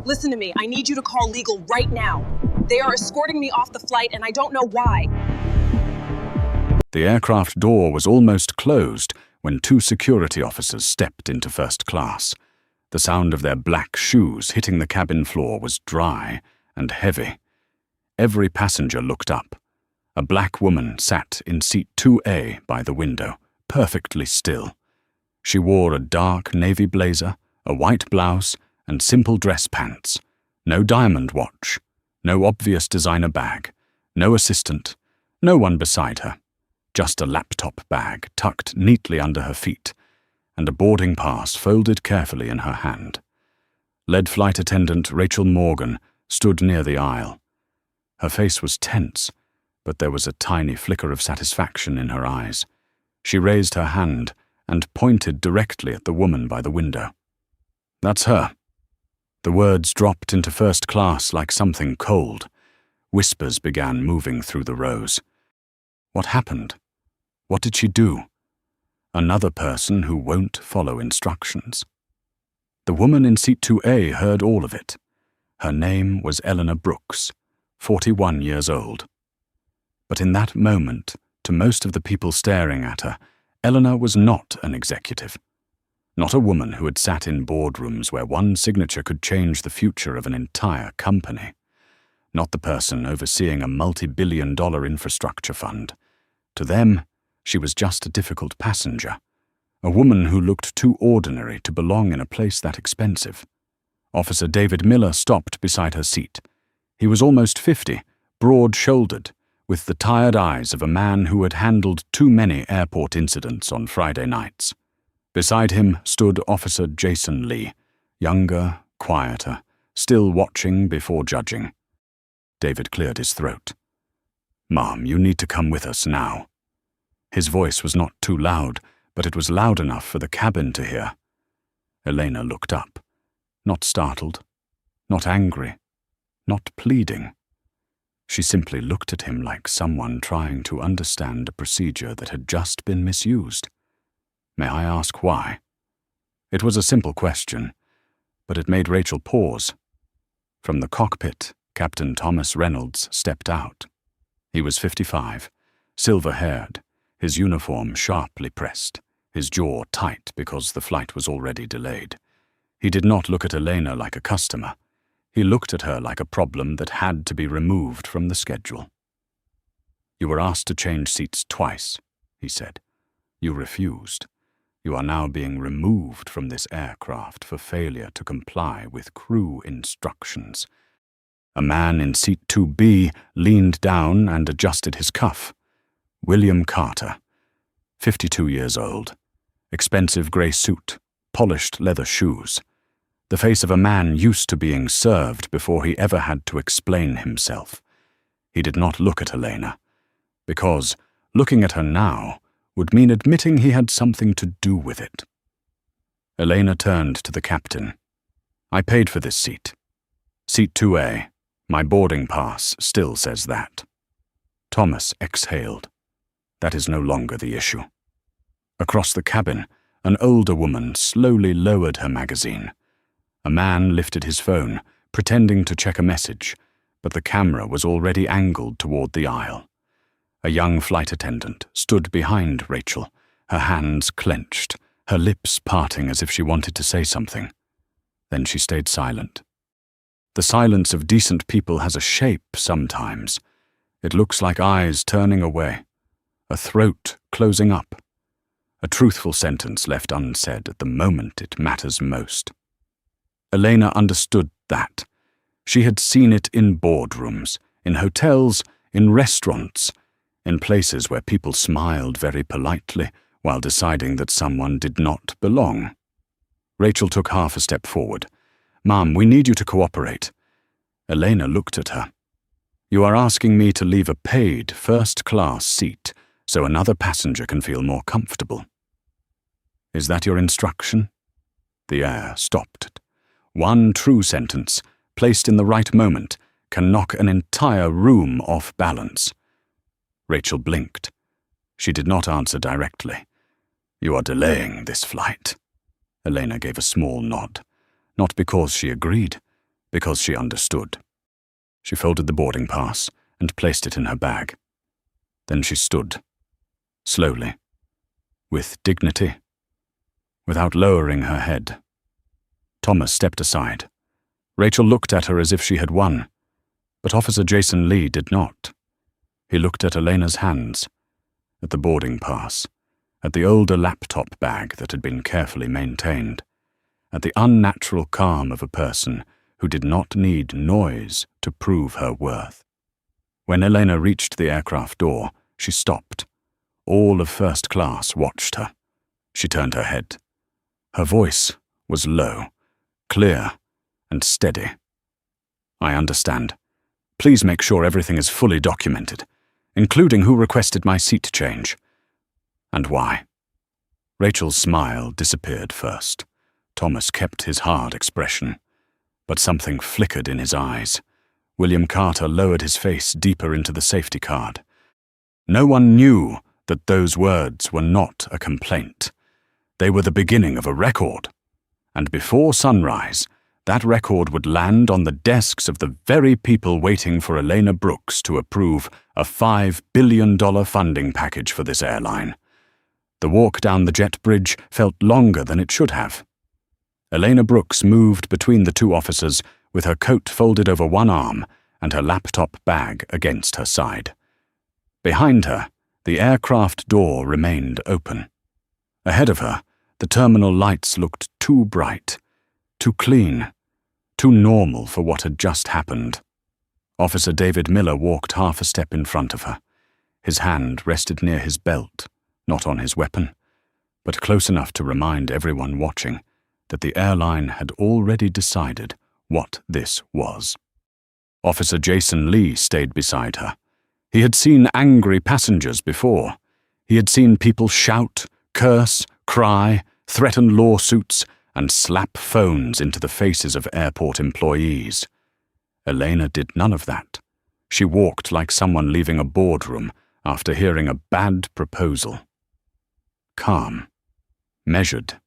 Listen to me, I need you to call legal right now. They are escorting me off the flight and I don't know why. The aircraft door was almost closed when two security officers stepped into first class. The sound of their black shoes hitting the cabin floor was dry and heavy. Every passenger looked up. A black woman sat in seat 2A by the window, perfectly still. She wore a dark navy blazer, a white blouse, and simple dress pants. No diamond watch, no obvious designer bag, no assistant, no one beside her. Just a laptop bag tucked neatly under her feet, and a boarding pass folded carefully in her hand. Lead flight attendant Rachel Morgan stood near the aisle. Her face was tense, but there was a tiny flicker of satisfaction in her eyes. She raised her hand and pointed directly at the woman by the window. "That's her." The words dropped into first class like something cold. Whispers began moving through the rows. What happened? What did she do? Another person who won't follow instructions. The woman in seat 2A heard all of it. Her name was Eleanor Brooks, 41 years old. But in that moment, to most of the people staring at her, Eleanor was not an executive. Not a woman who had sat in boardrooms where one signature could change the future of an entire company. Not the person overseeing a multi-billion-dollar infrastructure fund. To them, she was just a difficult passenger, a woman who looked too ordinary to belong in a place that expensive. Officer David Miller stopped beside her seat. He was almost 50, broad-shouldered, with the tired eyes of a man who had handled too many airport incidents on Friday nights. Beside him stood Officer Jason Lee, younger, quieter, still watching before judging. David cleared his throat. "Mom, you need to come with us now." His voice was not too loud, but it was loud enough for the cabin to hear. Elena looked up, not startled, not angry, not pleading. She simply looked at him like someone trying to understand a procedure that had just been misused. "May I ask why?" It was a simple question, but it made Rachel pause. From the cockpit, Captain Thomas Reynolds stepped out. He was 55, silver-haired, his uniform sharply pressed, his jaw tight because the flight was already delayed. He did not look at Elena like a customer. He looked at her like a problem that had to be removed from the schedule. "You were asked to change seats twice," he said. "You refused. You are now being removed from this aircraft for failure to comply with crew instructions." A man in seat 2B leaned down and adjusted his cuff. William Carter, 52 years old, expensive grey suit, polished leather shoes. The face of a man used to being served before he ever had to explain himself. He did not look at Elena, because looking at her now would mean admitting he had something to do with it. Elena turned to the captain. "I paid for this seat. Seat 2A. My boarding pass still says that." Thomas exhaled. That is no longer the issue. Across the cabin, an older woman slowly lowered her magazine. A man lifted his phone, pretending to check a message, but the camera was already angled toward the aisle. A young flight attendant stood behind Rachel, her hands clenched, her lips parting as if she wanted to say something. Then she stayed silent. The silence of decent people has a shape sometimes. It looks like eyes turning away, a throat closing up, a truthful sentence left unsaid at the moment it matters most. Elena understood that. She had seen it in boardrooms, in hotels, in restaurants, in places where people smiled very politely while deciding that someone did not belong. Rachel took half a step forward. "Mom, we need you to cooperate." Elena looked at her. "You are asking me to leave a paid first-class seat so another passenger can feel more comfortable. Is that your instruction?" The air stopped. One true sentence, placed in the right moment, can knock an entire room off balance. Rachel blinked. She did not answer directly. "You are delaying this flight." Elena gave a small nod, not because she agreed, because she understood. She folded the boarding pass and placed it in her bag. Then she stood, slowly, with dignity, without lowering her head. Thomas stepped aside. Rachel looked at her as if she had won, but Officer Jason Lee did not. He looked at Elena's hands, at the boarding pass, at the older laptop bag that had been carefully maintained, at the unnatural calm of a person who did not need noise to prove her worth. When Elena reached the aircraft door, she stopped. All of first class watched her. She turned her head. Her voice was low, clear, and steady. "I understand. Please make sure everything is fully documented, including who requested my seat change. And why." Rachel's smile disappeared first. Thomas kept his hard expression, but something flickered in his eyes. William Carter lowered his face deeper into the safety card. No one knew that those words were not a complaint. They were the beginning of a record. And before sunrise, that record would land on the desks of the very people waiting for Elena Brooks to approve a $5 billion funding package for this airline. The walk down the jet bridge felt longer than it should have. Elena Brooks moved between the two officers with her coat folded over one arm and her laptop bag against her side. Behind her, the aircraft door remained open. Ahead of her, the terminal lights looked too bright, too clean, too normal for what had just happened. Officer David Miller walked half a step in front of her. His hand rested near his belt, not on his weapon, but close enough to remind everyone watching that the airline had already decided what this was. Officer Jason Lee stayed beside her. He had seen angry passengers before. He had seen people shout, curse, cry, threaten lawsuits, and slap phones into the faces of airport employees. Elena did none of that. She walked like someone leaving a boardroom after hearing a bad proposal. Calm, measured,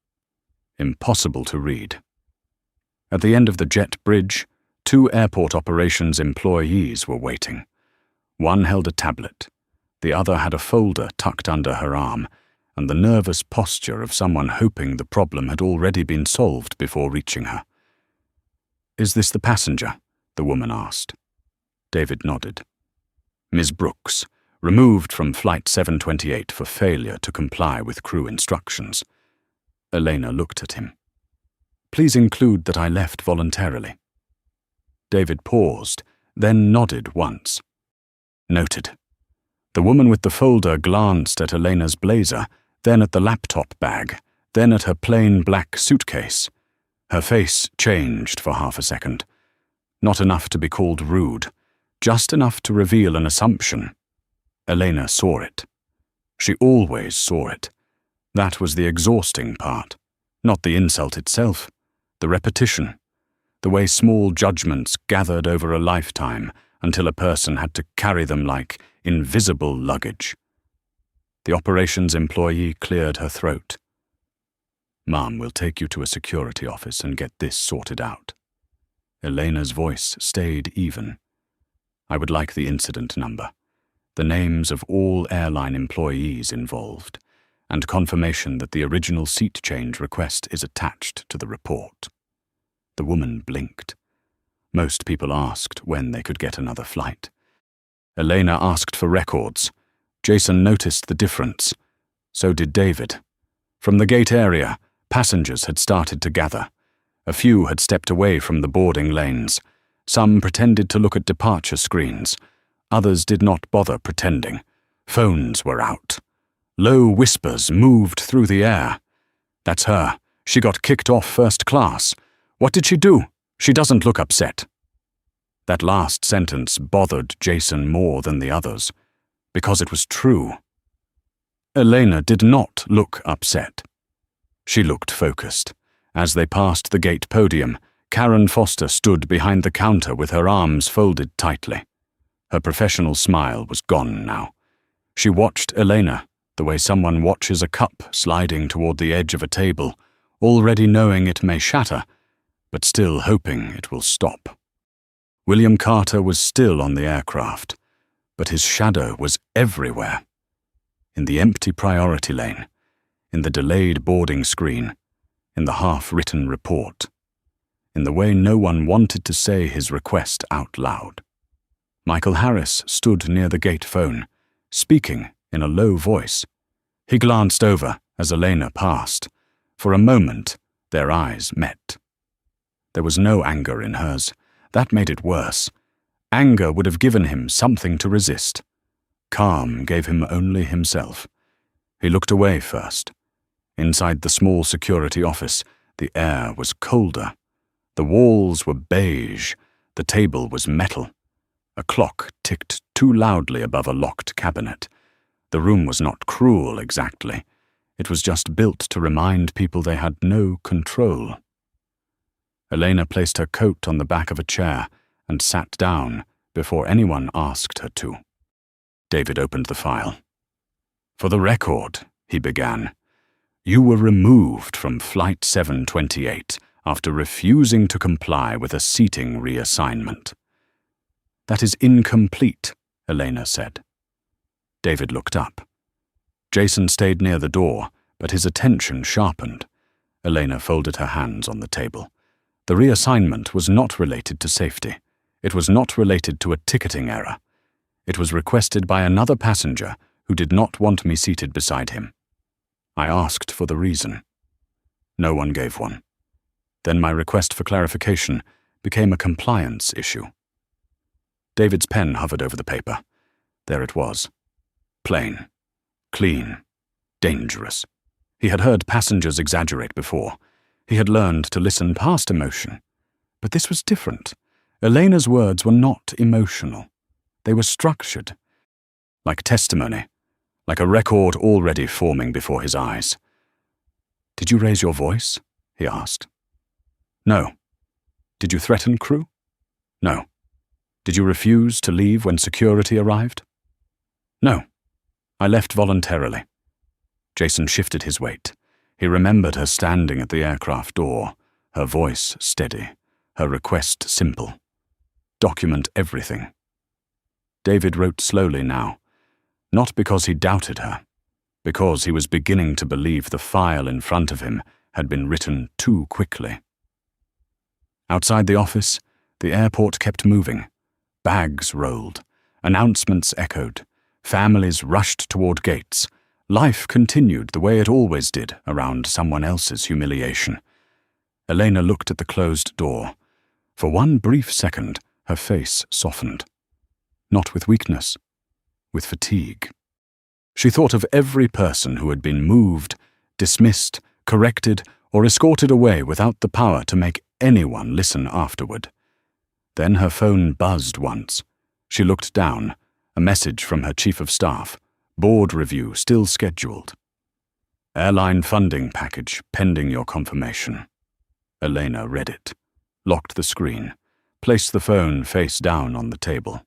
impossible to read. At the end of the jet bridge, 2 airport operations employees were waiting. One held a tablet, the other had a folder tucked under her arm, and the nervous posture of someone hoping the problem had already been solved before reaching her. "Is this the passenger?" the woman asked. David nodded. "Ms. Brooks, removed from Flight 728 for failure to comply with crew instructions." Elena looked at him. "Please include that I left voluntarily." David paused, then nodded once. "Noted." The woman with the folder glanced at Elena's blazer, then at the laptop bag, then at her plain black suitcase. Her face changed for half a second. Not enough to be called rude, just enough to reveal an assumption. Elena saw it. She always saw it. That was the exhausting part, not the insult itself, the repetition, the way small judgments gathered over a lifetime until a person had to carry them like invisible luggage. The operations employee cleared her throat. "Ma'am, we'll take you to a security office and get this sorted out." Elena's voice stayed even. "I would like the incident number, the names of all airline employees involved, and confirmation that the original seat change request is attached to the report." The woman blinked. Most people asked when they could get another flight. Elena asked for records. Jason noticed the difference. So did David. From the gate area, passengers had started to gather. A few had stepped away from the boarding lanes. Some pretended to look at departure screens. Others did not bother pretending. Phones were out. Low whispers moved through the air. "That's her. She got kicked off first class. What did she do? She doesn't look upset." That last sentence bothered Jason more than the others, because it was true. Elena did not look upset. She looked focused. As they passed the gate podium, Karen Foster stood behind the counter with her arms folded tightly. Her professional smile was gone now. She watched Elena the way someone watches a cup sliding toward the edge of a table, already knowing it may shatter, but still hoping it will stop. William Carter was still on the aircraft, but his shadow was everywhere. In the empty priority lane, in the delayed boarding screen, in the half-written report, in the way no one wanted to say his request out loud. Michael Harris stood near the gate phone, speaking in a low voice. He glanced over as Elena passed. For a moment, their eyes met. There was no anger in hers. That made it worse. Anger would have given him something to resist. Calm gave him only himself. He looked away first. Inside the small security office, the air was colder. The walls were beige. The table was metal. A clock ticked too loudly above a locked cabinet. The room was not cruel exactly. It was just built to remind people they had no control. Elena placed her coat on the back of a chair and sat down before anyone asked her to. David opened the file. For the record, he began, you were removed from Flight 728 after refusing to comply with a seating reassignment. That is incomplete, Elena said. David looked up. Jason stayed near the door, but his attention sharpened. Elena folded her hands on the table. The reassignment was not related to safety. It was not related to a ticketing error. It was requested by another passenger who did not want me seated beside him. I asked for the reason. No one gave one. Then my request for clarification became a compliance issue. David's pen hovered over the paper. There it was. Plain, clean, dangerous. He had heard passengers exaggerate before. He had learned to listen past emotion. But this was different. Elena's words were not emotional. They were structured, like testimony, like a record already forming before his eyes. Did you raise your voice? He asked. No. Did you threaten crew? No. Did you refuse to leave when security arrived? No. I left voluntarily. Jason shifted his weight. He remembered her standing at the aircraft door, her voice steady, her request simple. Document everything. David wrote slowly now, not because he doubted her, because he was beginning to believe the file in front of him had been written too quickly. Outside the office, the airport kept moving. Bags rolled. Announcements echoed. Families rushed toward gates. Life continued the way it always did around someone else's humiliation. Elena looked at the closed door. For one brief second, her face softened. Not with weakness, with fatigue. She thought of every person who had been moved, dismissed, corrected, or escorted away without the power to make anyone listen afterward. Then her phone buzzed once. She looked down, a message from her chief of staff. Board review still scheduled. Airline funding package pending your confirmation. Elena read it, locked the screen, placed the phone face down on the table.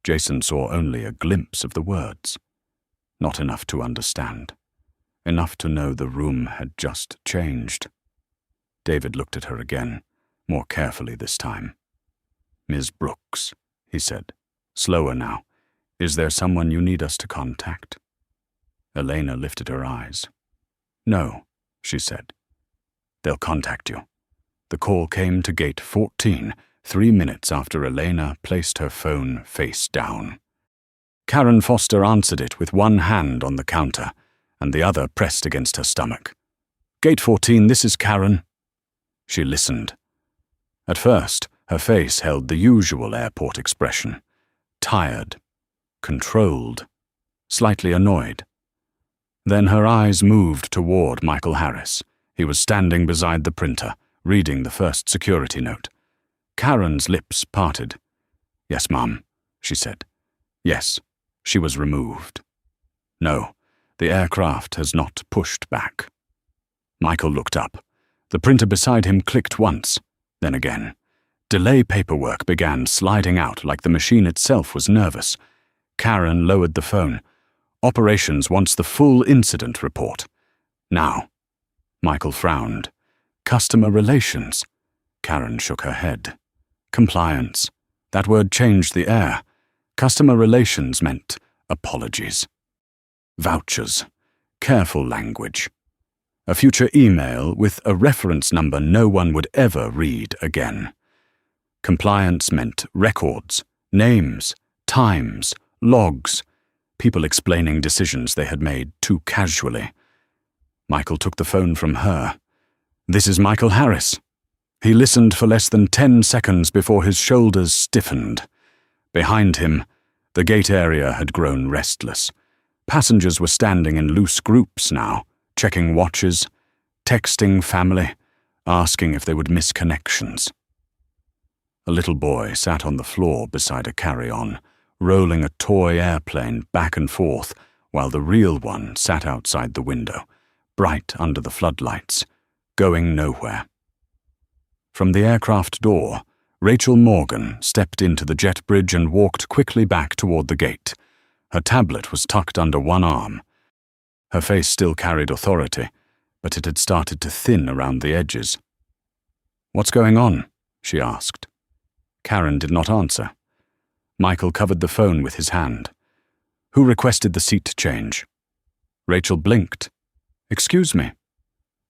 Jason saw only a glimpse of the words. Not enough to understand. Enough to know the room had just changed. David looked at her again, more carefully this time. Ms. Brooks, he said, slower now. Is there someone you need us to contact? Elena lifted her eyes. No, she said. They'll contact you. The call came to gate 14, 3 minutes after Elena placed her phone face down. Karen Foster answered it with one hand on the counter and the other pressed against her stomach. Gate 14, this is Karen. She listened. At first, her face held the usual airport expression. Tired. Controlled, slightly annoyed. Then her eyes moved toward Michael Harris. He was standing beside the printer, reading the first security note. Karen's lips parted. Yes, Mom, she said. Yes, she was removed. No, the aircraft has not pushed back. Michael looked up. The printer beside him clicked once, then again. Delay paperwork began sliding out like the machine itself was nervous. Karen lowered the phone. Operations wants the full incident report. Now. Michael frowned. Customer relations. Karen shook her head. Compliance. That word changed the air. Customer relations meant apologies. Vouchers. Careful language. A future email with a reference number no one would ever read again. Compliance meant records, names, times, logs, people explaining decisions they had made too casually. Michael took the phone from her. "This is Michael Harris." He listened for less than 10 seconds before his shoulders stiffened. Behind him, the gate area had grown restless. Passengers were standing in loose groups now, checking watches, texting family, asking if they would miss connections. A little boy sat on the floor beside a carry-on, rolling a toy airplane back and forth while the real one sat outside the window, bright under the floodlights, going nowhere. From the aircraft door, Rachel Morgan stepped into the jet bridge and walked quickly back toward the gate. Her tablet was tucked under one arm. Her face still carried authority, but it had started to thin around the edges. "What's going on?" she asked. Karen did not answer. Michael covered the phone with his hand. "Who requested the seat change?" Rachel blinked. "Excuse me.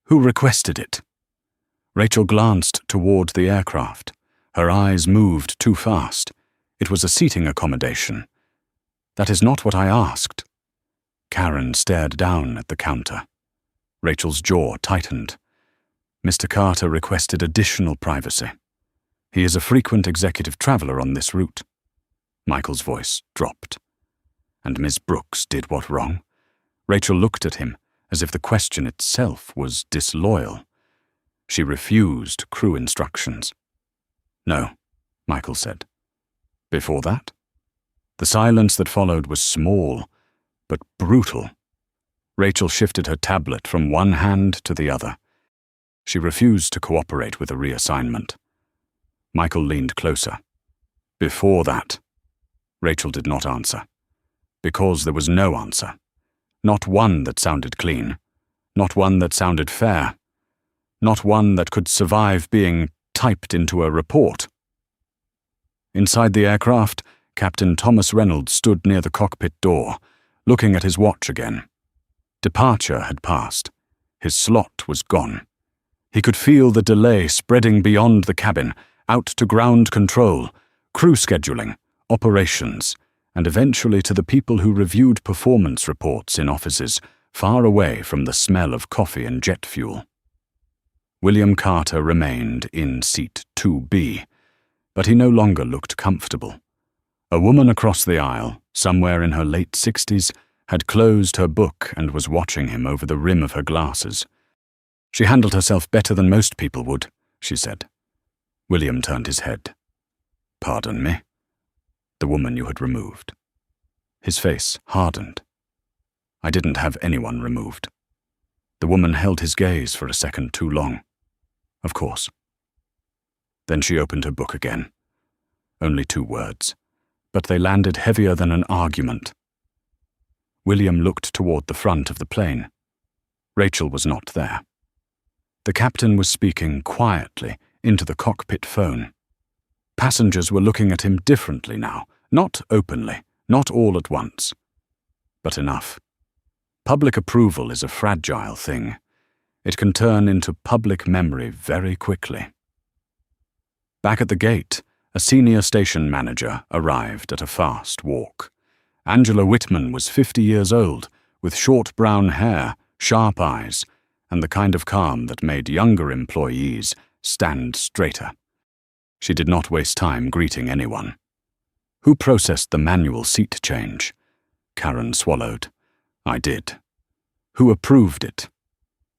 Who requested it?" Rachel glanced toward the aircraft. Her eyes moved too fast. It was a seating accommodation. "That is not what I asked." Karen stared down at the counter. Rachel's jaw tightened. "Mr. Carter requested additional privacy. He is a frequent executive traveler on this route." Michael's voice dropped. "And Miss Brooks did what wrong?" Rachel looked at him as if the question itself was disloyal. She refused crew instructions. "No," Michael said. Before that? The silence that followed was small, but brutal. Rachel shifted her tablet from one hand to the other. She refused to cooperate with a reassignment. Michael leaned closer. "Before that?" Rachel did not answer. Because there was no answer. Not one that sounded clean. Not one that sounded fair. Not one that could survive being typed into a report. Inside the aircraft, Captain Thomas Reynolds stood near the cockpit door, looking at his watch again. Departure had passed. His slot was gone. He could feel the delay spreading beyond the cabin, out to ground control, crew scheduling, operations, and eventually to the people who reviewed performance reports in offices far away from the smell of coffee and jet fuel. William Carter remained in seat 2B, but he no longer looked comfortable. A woman across the aisle, somewhere in her late 60s, had closed her book and was watching him over the rim of her glasses. "She handled herself better than most people would," she said. William turned his head. "Pardon me?" "The woman you had removed." His face hardened. "I didn't have anyone removed." The woman held his gaze for a second too long. "Of course." Then she opened her book again. Only 2 words, but they landed heavier than an argument. William looked toward the front of the plane. Rachel was not there. The captain was speaking quietly into the cockpit phone. Passengers were looking at him differently now, not openly, not all at once. But enough. Public approval is a fragile thing. It can turn into public memory very quickly. Back at the gate, a senior station manager arrived at a fast walk. Angela Whitman was 50 years old, with short brown hair, sharp eyes, and the kind of calm that made younger employees stand straighter. She did not waste time greeting anyone. "Who processed the manual seat change?" Karen swallowed. "I did." "Who approved it?"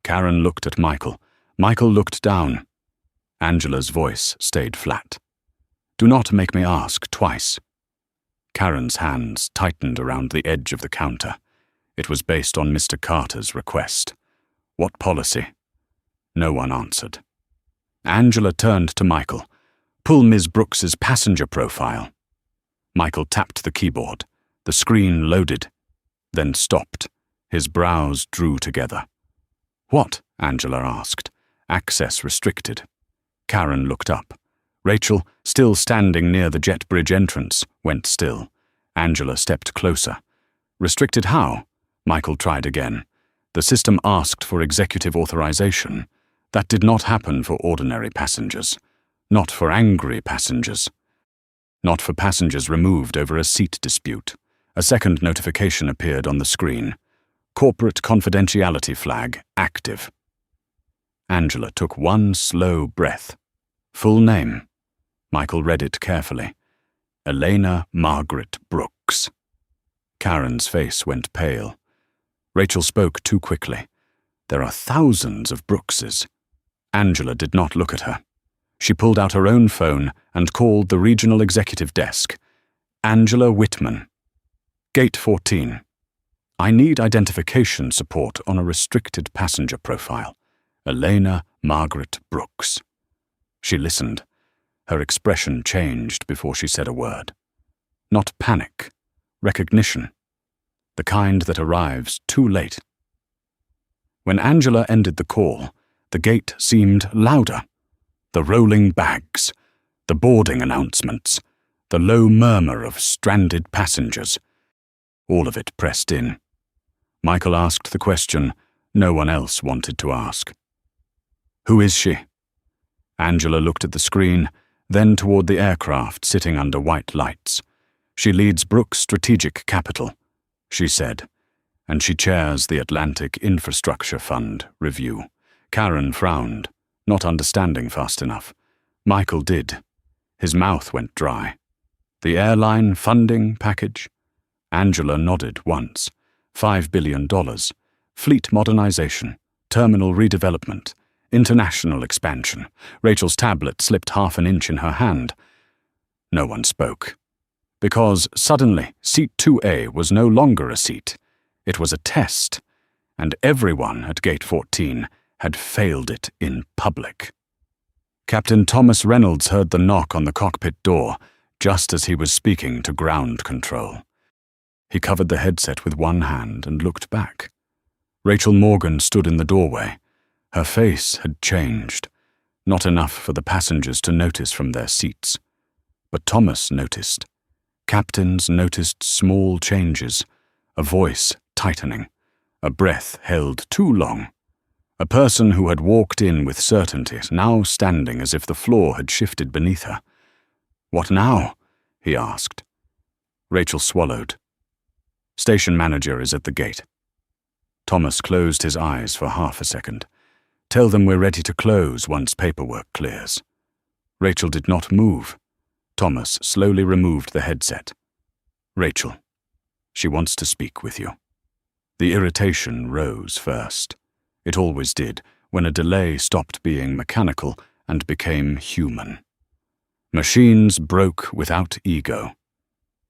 Karen looked at Michael. Michael looked down. Angela's voice stayed flat. "Do not make me ask twice." Karen's hands tightened around the edge of the counter. It was based on Mr. Carter's request. "What policy?" No one answered. Angela turned to Michael. "Pull Ms. Brooks's passenger profile." Michael tapped the keyboard. The screen loaded, then stopped. His brows drew together. "What?" Angela asked. "Access restricted." Karen looked up. Rachel, still standing near the jet bridge entrance, went still. Angela stepped closer. Restricted how? Michael tried again. The system asked for executive authorization. That did not happen for ordinary passengers. Not for angry passengers. Not for passengers removed over a seat dispute. A second notification appeared on the screen. Corporate confidentiality flag active. Angela took one slow breath. Full name. Michael read it carefully. Elena Margaret Brooks. Karen's face went pale. Rachel spoke too quickly. There are thousands of Brookses. Angela did not look at her. She pulled out her own phone and called the regional executive desk. Angela Whitman. Gate 14. I need identification support on a restricted passenger profile. Elena Margaret Brooks. She listened. Her expression changed before she said a word. Not panic. Recognition. The kind that arrives too late. When Angela ended the call, the gate seemed louder. The rolling bags, the boarding announcements, the low murmur of stranded passengers. All of it pressed in. Michael asked the question no one else wanted to ask. Who is she? Angela looked at the screen, then toward the aircraft sitting under white lights. She leads Brooks Strategic Capital, she said, and she chairs the Atlantic Infrastructure Fund review. Karen frowned, not understanding fast enough. Michael did. His mouth went dry. The airline funding package? Angela nodded once. $5 billion. Fleet modernization. Terminal redevelopment. International expansion. Rachel's tablet slipped half an inch in her hand. No one spoke. Because suddenly, Seat 2A was no longer a seat. It was a test. And everyone at Gate 14 had failed it in public. Captain Thomas Reynolds heard the knock on the cockpit door just as he was speaking to ground control. He covered the headset with one hand and looked back. Rachel Morgan stood in the doorway. Her face had changed, not enough for the passengers to notice from their seats. But Thomas noticed. Captains noticed small changes, a voice tightening, a breath held too long. A person who had walked in with certainty, now standing as if the floor had shifted beneath her. What now? He asked. Rachel swallowed. Station manager is at the gate. Thomas closed his eyes for half a second. Tell them we're ready to close once paperwork clears. Rachel did not move. Thomas slowly removed the headset. Rachel, she wants to speak with you. The irritation rose first. It always did when a delay stopped being mechanical and became human. Machines broke without ego.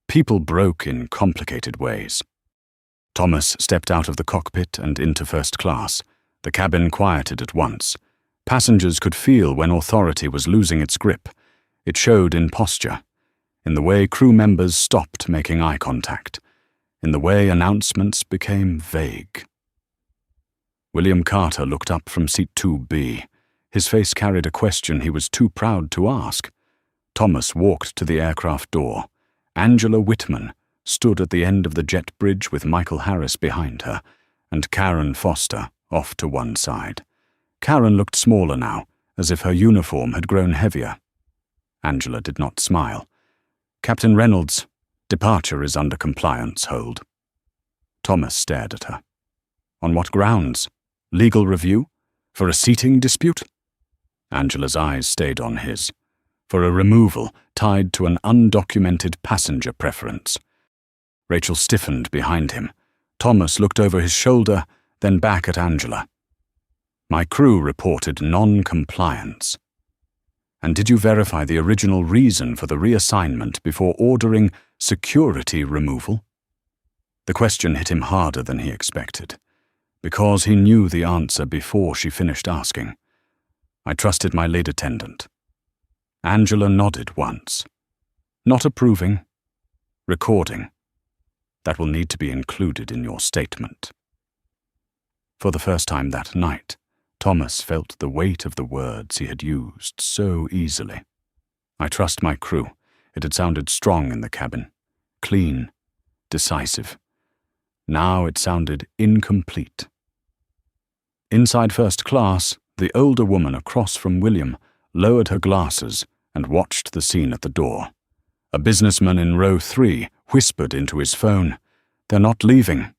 People broke in complicated ways. Thomas stepped out of the cockpit and into first class. The cabin quieted at once. Passengers could feel when authority was losing its grip. It showed in posture, in the way crew members stopped making eye contact, in the way announcements became vague. William Carter looked up from seat 2B. His face carried a question he was too proud to ask. Thomas walked to the aircraft door. Angela Whitman stood at the end of the jet bridge with Michael Harris behind her, and Karen Foster off to one side. Karen looked smaller now, as if her uniform had grown heavier. Angela did not smile. Captain Reynolds, departure is under compliance hold. Thomas stared at her. On what grounds? Legal review? For a seating dispute? Angela's eyes stayed on his. For a removal tied to an undocumented passenger preference. Rachel stiffened behind him. Thomas looked over his shoulder, then back at Angela. My crew reported non-compliance. And did you verify the original reason for the reassignment before ordering security removal? The question hit him harder than he expected, because he knew the answer before she finished asking. I trusted my lead attendant. Angela nodded once. Not approving. Recording. That will need to be included in your statement. For the first time that night, Thomas felt the weight of the words he had used so easily. "I trust my crew." It had sounded strong in the cabin. Clean. Decisive. Now it sounded incomplete. Inside first class, the older woman across from William lowered her glasses and watched the scene at the door. A businessman in row 3 whispered into his phone, "They're not leaving."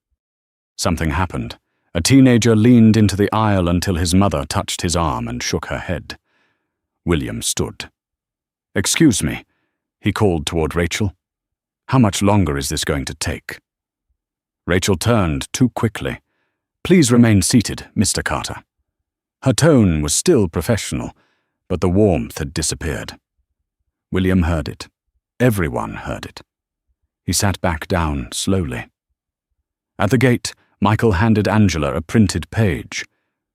Something happened. A teenager leaned into the aisle until his mother touched his arm and shook her head. William stood. "Excuse me," he called toward Rachel. "How much longer is this going to take?" Rachel turned too quickly. "Please remain seated, Mr. Carter." Her tone was still professional, but the warmth had disappeared. William heard it. Everyone heard it. He sat back down slowly. At the gate, Michael handed Angela a printed page.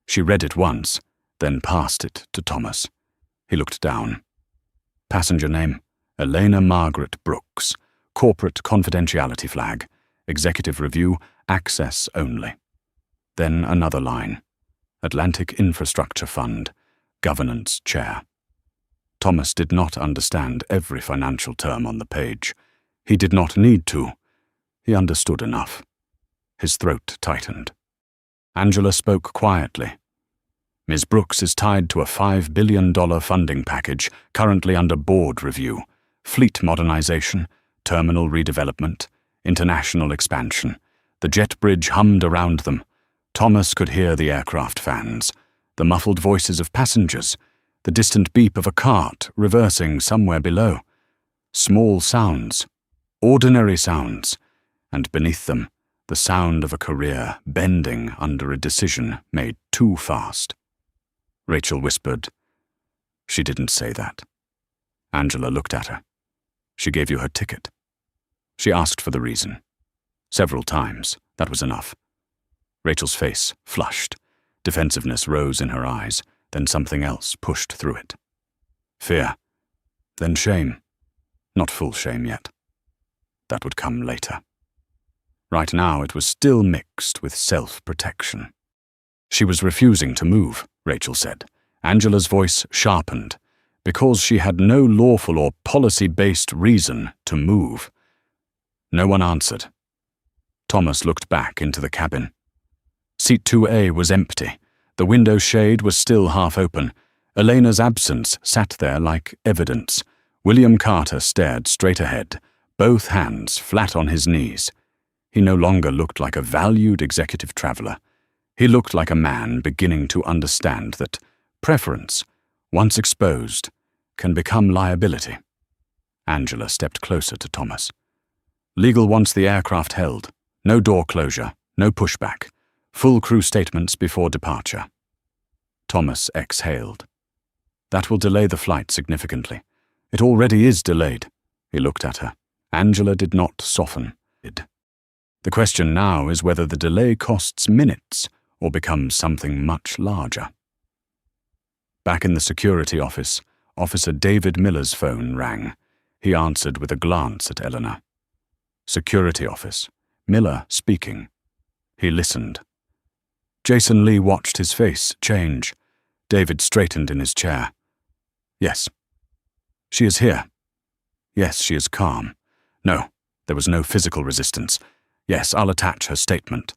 She read it once, then passed it to Thomas. He looked down. Passenger name, Elena Margaret Brooks. Corporate confidentiality flag. Executive review, access only. Then another line. Atlantic Infrastructure Fund. Governance chair. Thomas did not understand every financial term on the page. He did not need to. He understood enough. His throat tightened. Angela spoke quietly. "Ms. Brooks is tied to a $5 billion funding package currently under board review. Fleet modernization, terminal redevelopment, international expansion. The jet bridge hummed around them. Thomas could hear the aircraft fans, the muffled voices of passengers, the distant beep of a cart reversing somewhere below. Small sounds, ordinary sounds, and beneath them, the sound of a career bending under a decision made too fast. Rachel whispered, "She didn't say that." Angela looked at her. "She gave you her ticket." She asked for the reason. Several times. That was enough. Rachel's face flushed. Defensiveness rose in her eyes, then something else pushed through it. Fear. Then shame. Not full shame yet. That would come later. Right now it was still mixed with self-protection. She was refusing to move, Rachel said. Angela's voice sharpened. Because she had no lawful or policy-based reason to move. No one answered. Thomas looked back into the cabin. Seat 2A was empty. The window shade was still half open. Elena's absence sat there like evidence. William Carter stared straight ahead, both hands flat on his knees. He no longer looked like a valued executive traveler. He looked like a man beginning to understand that preference, once exposed, can become liability. Angela stepped closer to Thomas. "Legal wants the aircraft held. No door closure, no pushback. Full crew statements before departure." Thomas exhaled. "That will delay the flight significantly. It already is delayed." He looked at her. Angela did not soften. The question now is whether the delay costs minutes or becomes something much larger. Back in the security office, Officer David Miller's phone rang. He answered with a glance at Eleanor. Security office. Miller speaking. He listened. Jason Lee watched his face change. David straightened in his chair. "Yes." "She is here." "Yes, she is calm." "No, there was no physical resistance." "Yes, I'll attach her statement."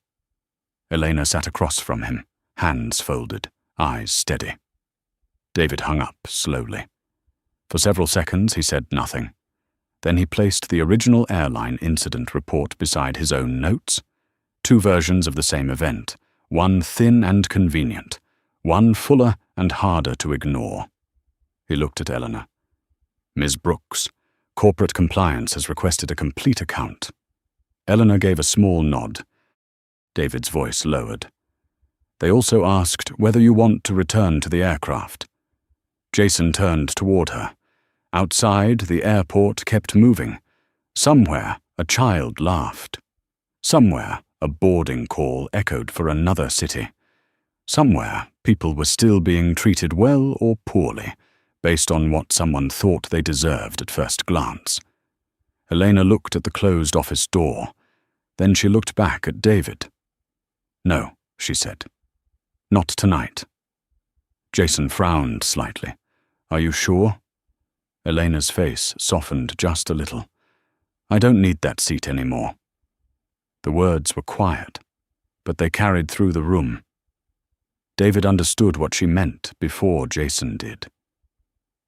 Elena sat across from him, hands folded, eyes steady. David hung up slowly. For several seconds he said nothing. Then he placed the original airline incident report beside his own notes. 2 versions of the same event, one thin and convenient, one fuller and harder to ignore. He looked at Eleanor. "Ms. Brooks, corporate compliance has requested a complete account." Eleanor gave a small nod. David's voice lowered. "They also asked whether you want to return to the aircraft." Jason turned toward her. Outside, the airport kept moving. Somewhere, a child laughed. Somewhere, a boarding call echoed for another city. Somewhere, people were still being treated well or poorly, based on what someone thought they deserved at first glance. Elena looked at the closed office door. Then she looked back at David. "No," she said. "Not tonight. Jason frowned slightly. "Are you sure?" Elena's face softened just a little. "I don't need that seat anymore." The words were quiet, but they carried through the room. David understood what she meant before Jason did.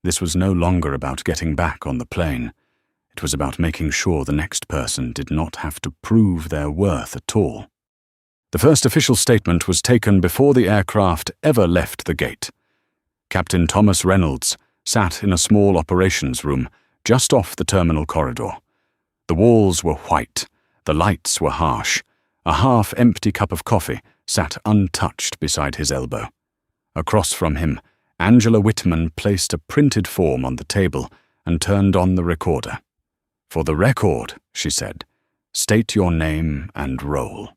This was no longer about getting back on the plane. It was about making sure the next person did not have to prove their worth at all. The first official statement was taken before the aircraft ever left the gate. Captain Thomas Reynolds sat in a small operations room just off the terminal corridor. The walls were white, the lights were harsh. A half-empty cup of coffee sat untouched beside his elbow. Across from him, Angela Whitman placed a printed form on the table and turned on the recorder. "For the record," she said, "state your name and role."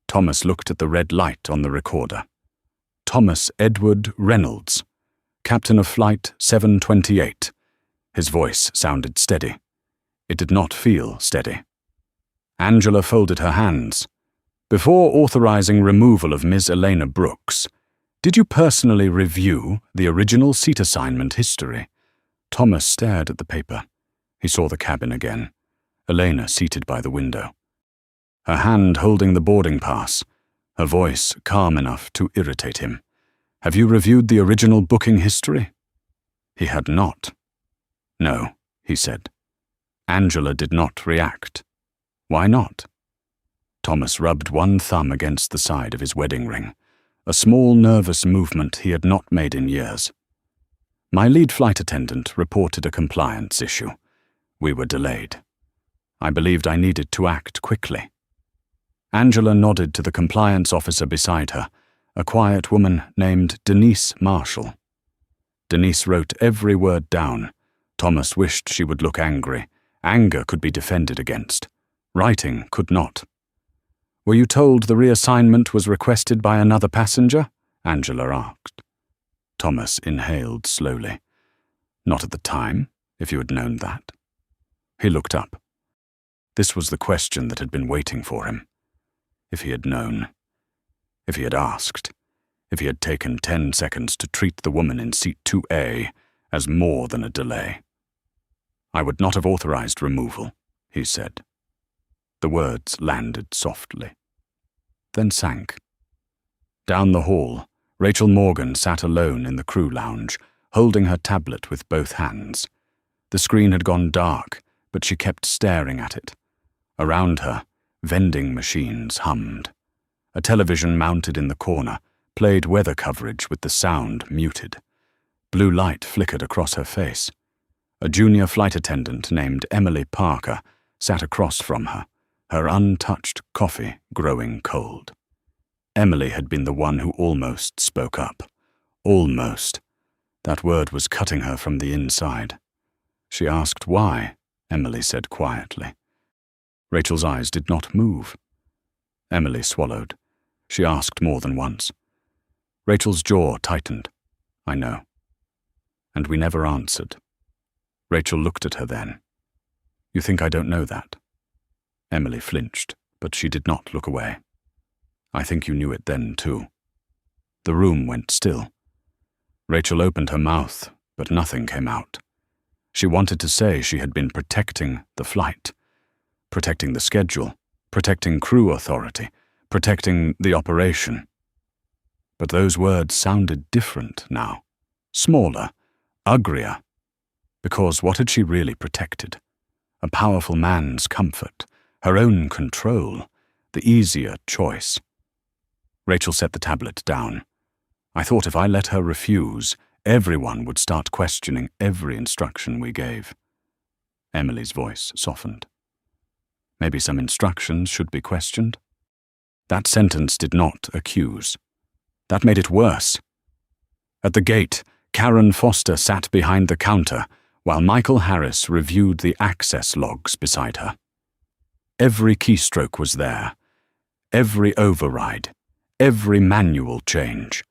Thomas looked at the red light on the recorder. "Thomas Edward Reynolds, Captain of Flight 728. His voice sounded steady. It did not feel steady. Angela folded her hands. "Before authorizing removal of Ms. Elena Brooks, did you personally review the original seat assignment history?" Thomas stared at the paper. He saw the cabin again. Elena seated by the window. Her hand holding the boarding pass, her voice calm enough to irritate him. "Have you reviewed the original booking history?" He had not. "No," he said. Angela did not react. Why not? Thomas rubbed one thumb against the side of his wedding ring, a small nervous movement he had not made in years. "My lead flight attendant reported a compliance issue. We were delayed. I believed I needed to act quickly." Angela nodded to the compliance officer beside her, a quiet woman named Denise Marshall. Denise wrote every word down. Thomas wished she would look angry. Anger could be defended against. Writing could not. "Were you told the reassignment was requested by another passenger?" Angela asked. Thomas inhaled slowly. "Not at the time, if you had known that." He looked up. This was the question that had been waiting for him. If he had known. If he had asked. If he had taken 10 seconds to treat the woman in seat 2A as more than a delay. "I would not have authorized removal," he said. The words landed softly, then sank. Down the hall, Rachel Morgan sat alone in the crew lounge, holding her tablet with both hands. The screen had gone dark, but she kept staring at it. Around her, vending machines hummed. A television mounted in the corner played weather coverage with the sound muted. Blue light flickered across her face. A junior flight attendant named Emily Parker sat across from her, her untouched coffee growing cold. Emily had been the one who almost spoke up. Almost. That word was cutting her from the inside. She asked why, Emily said quietly. Rachel's eyes did not move. Emily swallowed. She asked more than once. Rachel's jaw tightened. "I know." And we never answered. Rachel looked at her then. "You think I don't know that?" Emily flinched, but she did not look away. "I think you knew it then, too." The room went still. Rachel opened her mouth, but nothing came out. She wanted to say she had been protecting the flight, protecting the schedule, protecting crew authority, protecting the operation. But those words sounded different now, smaller, uglier, because what had she really protected? A powerful man's comfort, her own control, the easier choice. Rachel set the tablet down. "I thought if I let her refuse, everyone would start questioning every instruction we gave." Emily's voice softened. "Maybe some instructions should be questioned?" That sentence did not accuse. That made it worse. At the gate, Karen Foster sat behind the counter while Michael Harris reviewed the access logs beside her. Every keystroke was there. Every override. Every manual change.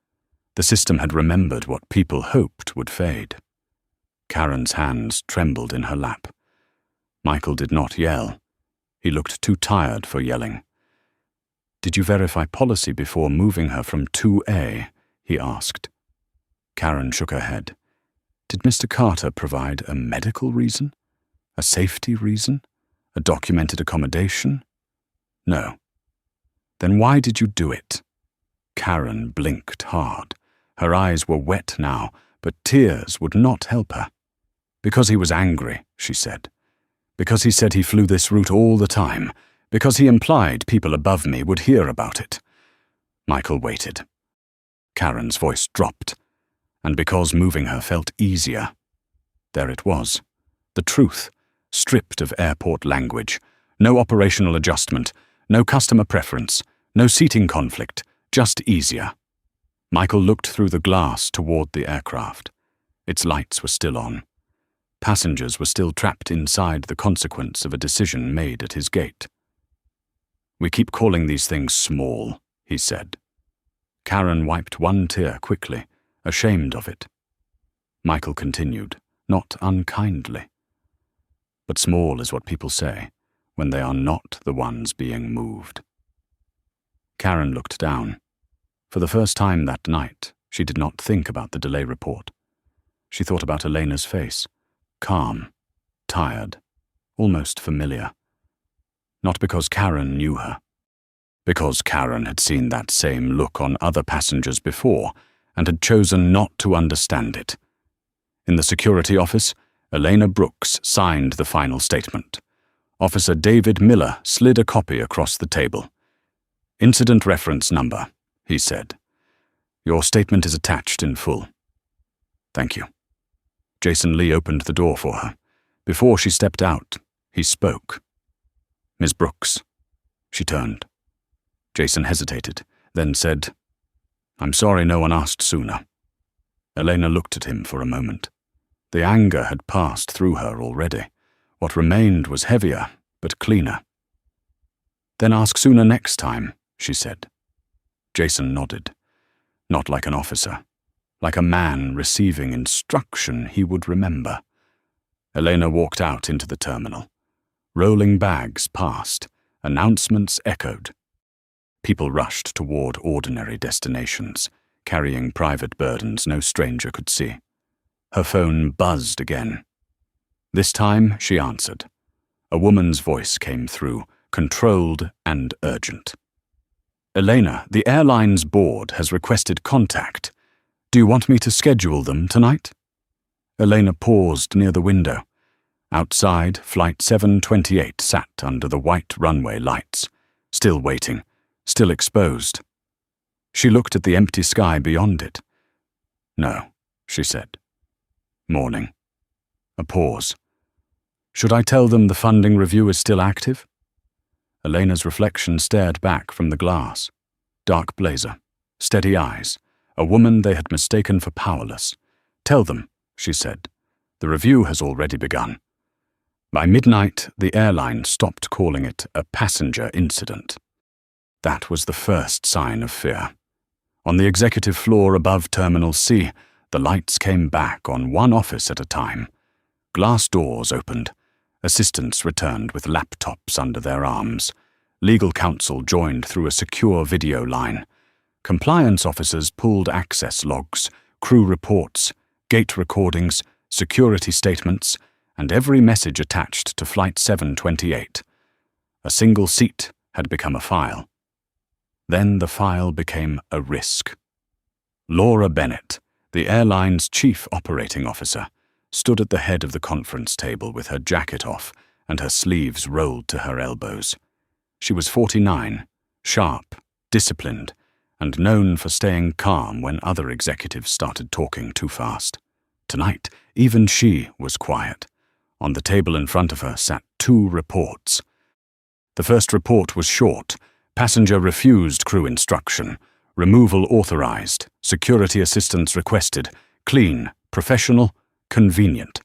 The system had remembered what people hoped would fade. Karen's hands trembled in her lap. Michael did not yell. He looked too tired for yelling. "Did you verify policy before moving her from 2A?" he asked. Karen shook her head. Did Mr. Carter provide a medical reason? A safety reason? A documented accommodation? No. Then why did you do it? Karen blinked hard. Her eyes were wet now, but tears would not help her. Because he was angry, she said. Because he said he flew this route all the time. Because he implied people above me would hear about it. Michael waited. Karen's voice dropped, and because moving her felt easier. There it was. The truth, stripped of airport language. No operational adjustment, no customer preference, no seating conflict, just easier. Michael looked through the glass toward the aircraft. Its lights were still on. Passengers were still trapped inside the consequence of a decision made at his gate. We keep calling these things small, he said. Karen wiped one tear quickly, ashamed of it. Michael continued, not unkindly. But small is what people say when they are not the ones being moved. Karen looked down. For the first time that night, she did not think about the delay report. She thought about Elena's face, calm, tired, almost familiar. Not because Karen knew her. Because Karen had seen that same look on other passengers before and had chosen not to understand it. In the security office, Elena Brooks signed the final statement. Officer David Miller slid a copy across the table. Incident reference number, he said. Your statement is attached in full. Thank you. Jason Lee opened the door for her. Before she stepped out, he spoke. Ms. Brooks. She turned. Jason hesitated, then said, I'm sorry no one asked sooner. Elena looked at him for a moment. The anger had passed through her already. What remained was heavier, but cleaner. Then ask sooner next time, she said. Jason nodded. Not like an officer. Like a man receiving instruction he would remember. Elena walked out into the terminal. Rolling bags passed. Announcements echoed. People rushed toward ordinary destinations, carrying private burdens no stranger could see. Her phone buzzed again. This time she answered. A woman's voice came through, controlled and urgent. Elena, the airline's board has requested contact. Do you want me to schedule them tonight? Elena paused near the window. Outside, Flight 728 sat under the white runway lights, still waiting, still exposed. She looked at the empty sky beyond it. No, she said. Morning. A pause. Should I tell them the funding review is still active? Elena's reflection stared back from the glass. Dark blazer, steady eyes, a woman they had mistaken for powerless. Tell them, she said. The review has already begun. By midnight, the airline stopped calling it a passenger incident. That was the first sign of fear. On the executive floor above Terminal C, the lights came back on one office at a time. Glass doors opened. Assistants returned with laptops under their arms. Legal counsel joined through a secure video line. Compliance officers pulled access logs, crew reports, gate recordings, security statements, and every message attached to Flight 728. A single seat had become a file. Then the file became a risk. Laura Bennett, the airline's chief operating officer, stood at the head of the conference table with her jacket off and her sleeves rolled to her elbows. She was 49, sharp, disciplined, and known for staying calm when other executives started talking too fast. Tonight, even she was quiet. On the table in front of her sat 2 reports. The first report was short. Passenger refused crew instruction. Removal authorized. Security assistance requested. Clean, professional, convenient.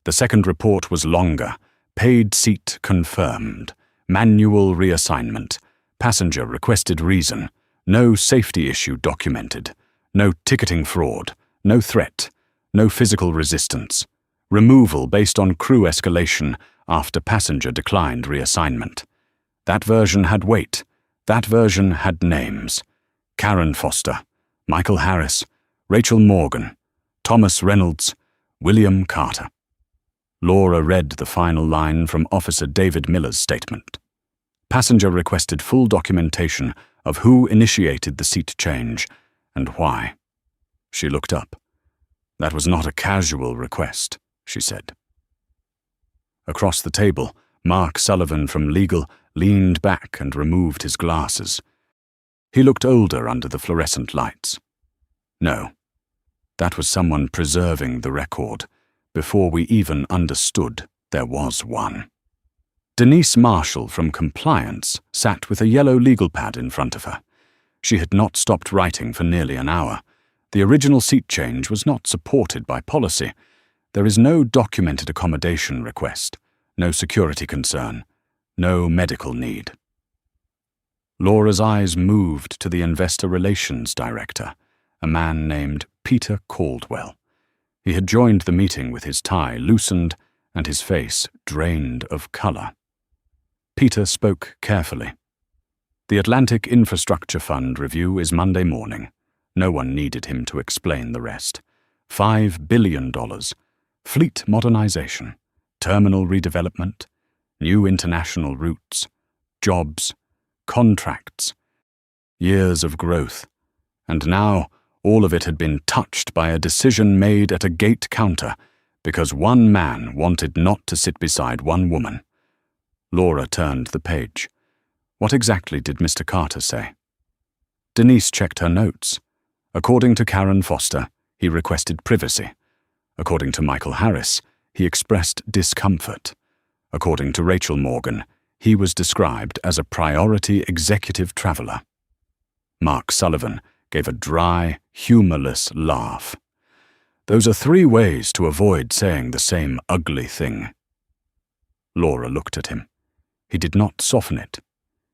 The second report was longer. Paid seat confirmed. Manual reassignment. Passenger requested reason. No safety issue documented. No ticketing fraud. No threat. No physical resistance. Removal based on crew escalation after passenger declined reassignment. That version had weight. That version had names. Karen Foster, Michael Harris, Rachel Morgan, Thomas Reynolds, William Carter. Laura read the final line from Officer David Miller's statement. Passenger requested full documentation of who initiated the seat change and why. She looked up. That was not a casual request, she said. Across the table, Mark Sullivan from Legal leaned back and removed his glasses. He looked older under the fluorescent lights. No, that was someone preserving the record before we even understood there was one. Denise Marshall from Compliance sat with a yellow legal pad in front of her. She had not stopped writing for nearly an hour. The original seat change was not supported by policy. There is no documented accommodation request, no security concern, no medical need. Laura's eyes moved to the Investor Relations Director, a man named Peter Caldwell. He had joined the meeting with his tie loosened and his face drained of color. Peter spoke carefully. The Atlantic Infrastructure Fund review is Monday morning. No one needed him to explain the rest. $5 billion. Fleet modernization. Terminal redevelopment. New international routes. Jobs. Contracts. Years of growth. And now, all of it had been touched by a decision made at a gate counter because one man wanted not to sit beside one woman. Laura turned the page. What exactly did Mr. Carter say? Denise checked her notes. According to Karen Foster, he requested privacy. According to Michael Harris, he expressed discomfort. According to Rachel Morgan, he was described as a priority executive traveler. Mark Sullivan gave a dry, humorless laugh. Those are 3 ways to avoid saying the same ugly thing. Laura looked at him. He did not soften it.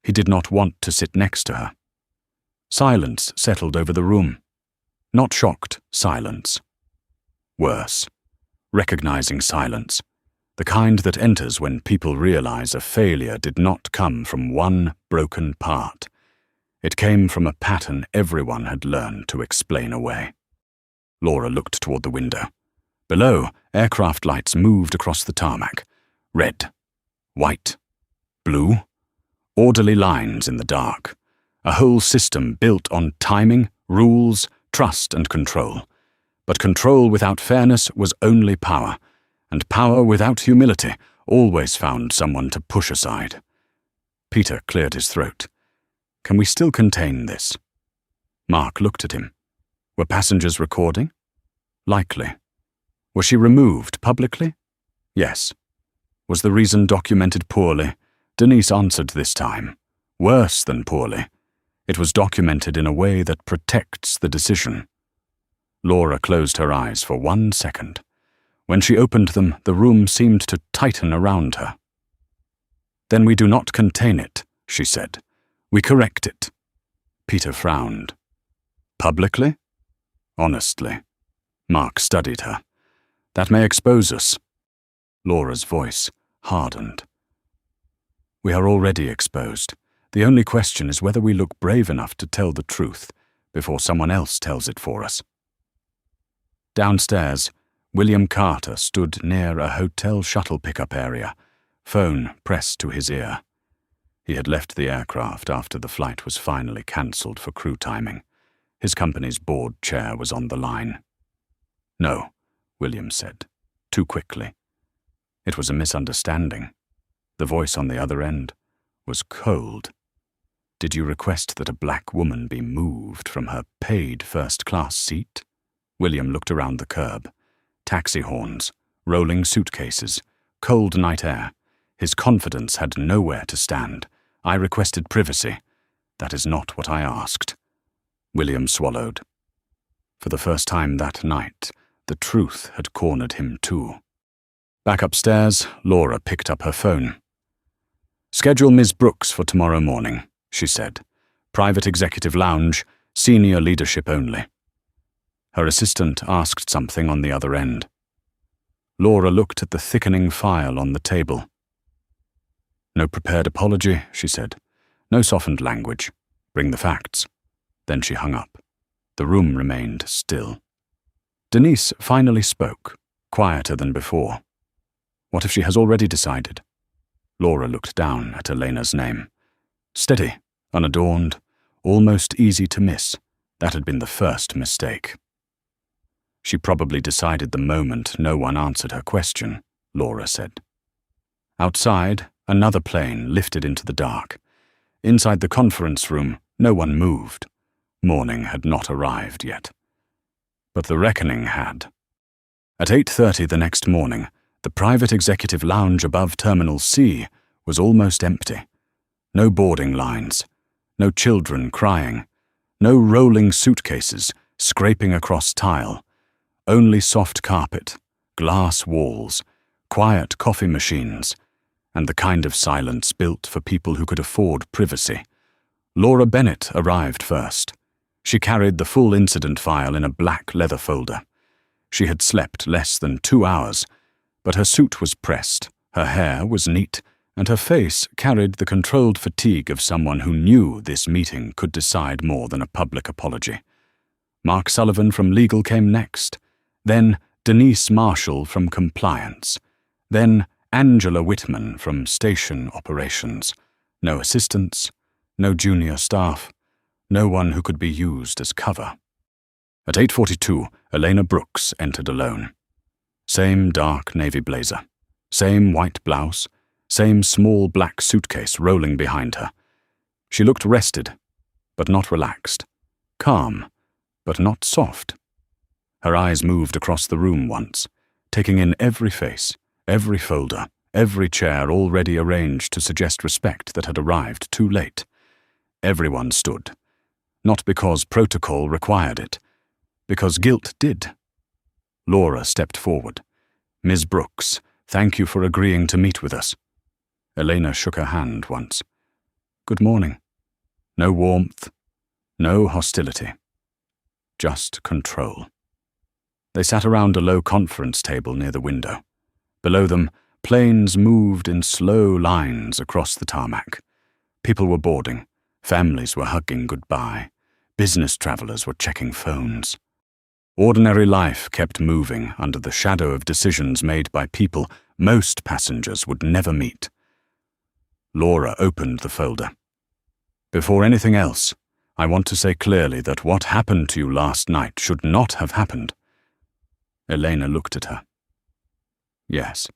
He did not want to sit next to her. Silence settled over the room. Not shocked silence. Worse, recognizing silence, the kind that enters when people realize a failure did not come from one broken part. It came from a pattern everyone had learned to explain away. Laura looked toward the window. Below, aircraft lights moved across the tarmac. Red, white, blue, orderly lines in the dark. A whole system built on timing, rules, trust, and control. But control without fairness was only power, and power without humility always found someone to push aside. Peter cleared his throat. Can we still contain this? Mark looked at him. Were passengers recording? Likely. Was she removed publicly? Yes. Was the reason documented poorly? Denise answered this time. Worse than poorly. It was documented in a way that protects the decision. Laura closed her eyes for 1 second. When she opened them, the room seemed to tighten around her. Then we do not contain it, she said. We correct it. Peter frowned. Publicly? Honestly. Mark studied her. That may expose us. Laura's voice hardened. We are already exposed. The only question is whether we look brave enough to tell the truth before someone else tells it for us. Downstairs, William Carter stood near a hotel shuttle pickup area, phone pressed to his ear. He had left the aircraft after the flight was finally cancelled for crew timing. His company's board chair was on the line. No, William said, too quickly. It was a misunderstanding. The voice on the other end was cold. Did you request that a black woman be moved from her paid first-class seat? William looked around the curb. Taxi horns, rolling suitcases, cold night air. His confidence had nowhere to stand. I requested privacy. That is not what I asked. William swallowed. For the first time that night, the truth had cornered him too. Back upstairs, Laura picked up her phone. Schedule Ms. Brooks for tomorrow morning, she said. Private executive lounge, senior leadership only. Her assistant asked something on the other end. Laura looked at the thickening file on the table. No prepared apology, she said. No softened language. Bring the facts. Then she hung up. The room remained still. Denise finally spoke, quieter than before. What if she has already decided? Laura looked down at Elena's name. Steady, unadorned, almost easy to miss. That had been the first mistake. She probably decided the moment no one answered her question, Laura said. Outside, another plane lifted into the dark. Inside the conference room, no one moved. Morning had not arrived yet. But the reckoning had. At 8:30 the next morning, the private executive lounge above Terminal C was almost empty. No boarding lines, no children crying, no rolling suitcases scraping across tile, only soft carpet, glass walls, quiet coffee machines, and the kind of silence built for people who could afford privacy. Laura Bennett arrived first. She carried the full incident file in a black leather folder. She had slept less than 2 hours, but her suit was pressed, her hair was neat, and her face carried the controlled fatigue of someone who knew this meeting could decide more than a public apology. Mark Sullivan from legal came next, then Denise Marshall from compliance, then Angela Whitman from station operations. No assistants, no junior staff, no one who could be used as cover. At 8:42, Elena Brooks entered alone. Same dark navy blazer, same white blouse, same small black suitcase rolling behind her. She looked rested, but not relaxed, calm, but not soft. Her eyes moved across the room once, taking in every face, every folder, every chair already arranged to suggest respect that had arrived too late. Everyone stood, not because protocol required it, because guilt did. Laura stepped forward. Ms. Brooks, thank you for agreeing to meet with us. Elena shook her hand once. Good morning. No warmth, no hostility. Just control. They sat around a low conference table near the window. Below them, planes moved in slow lines across the tarmac. People were boarding. Families were hugging goodbye. Business travelers were checking phones. Ordinary life kept moving under the shadow of decisions made by people most passengers would never meet. Laura opened the folder. Before anything else, I want to say clearly that what happened to you last night should not have happened. Elena looked at her. Yes.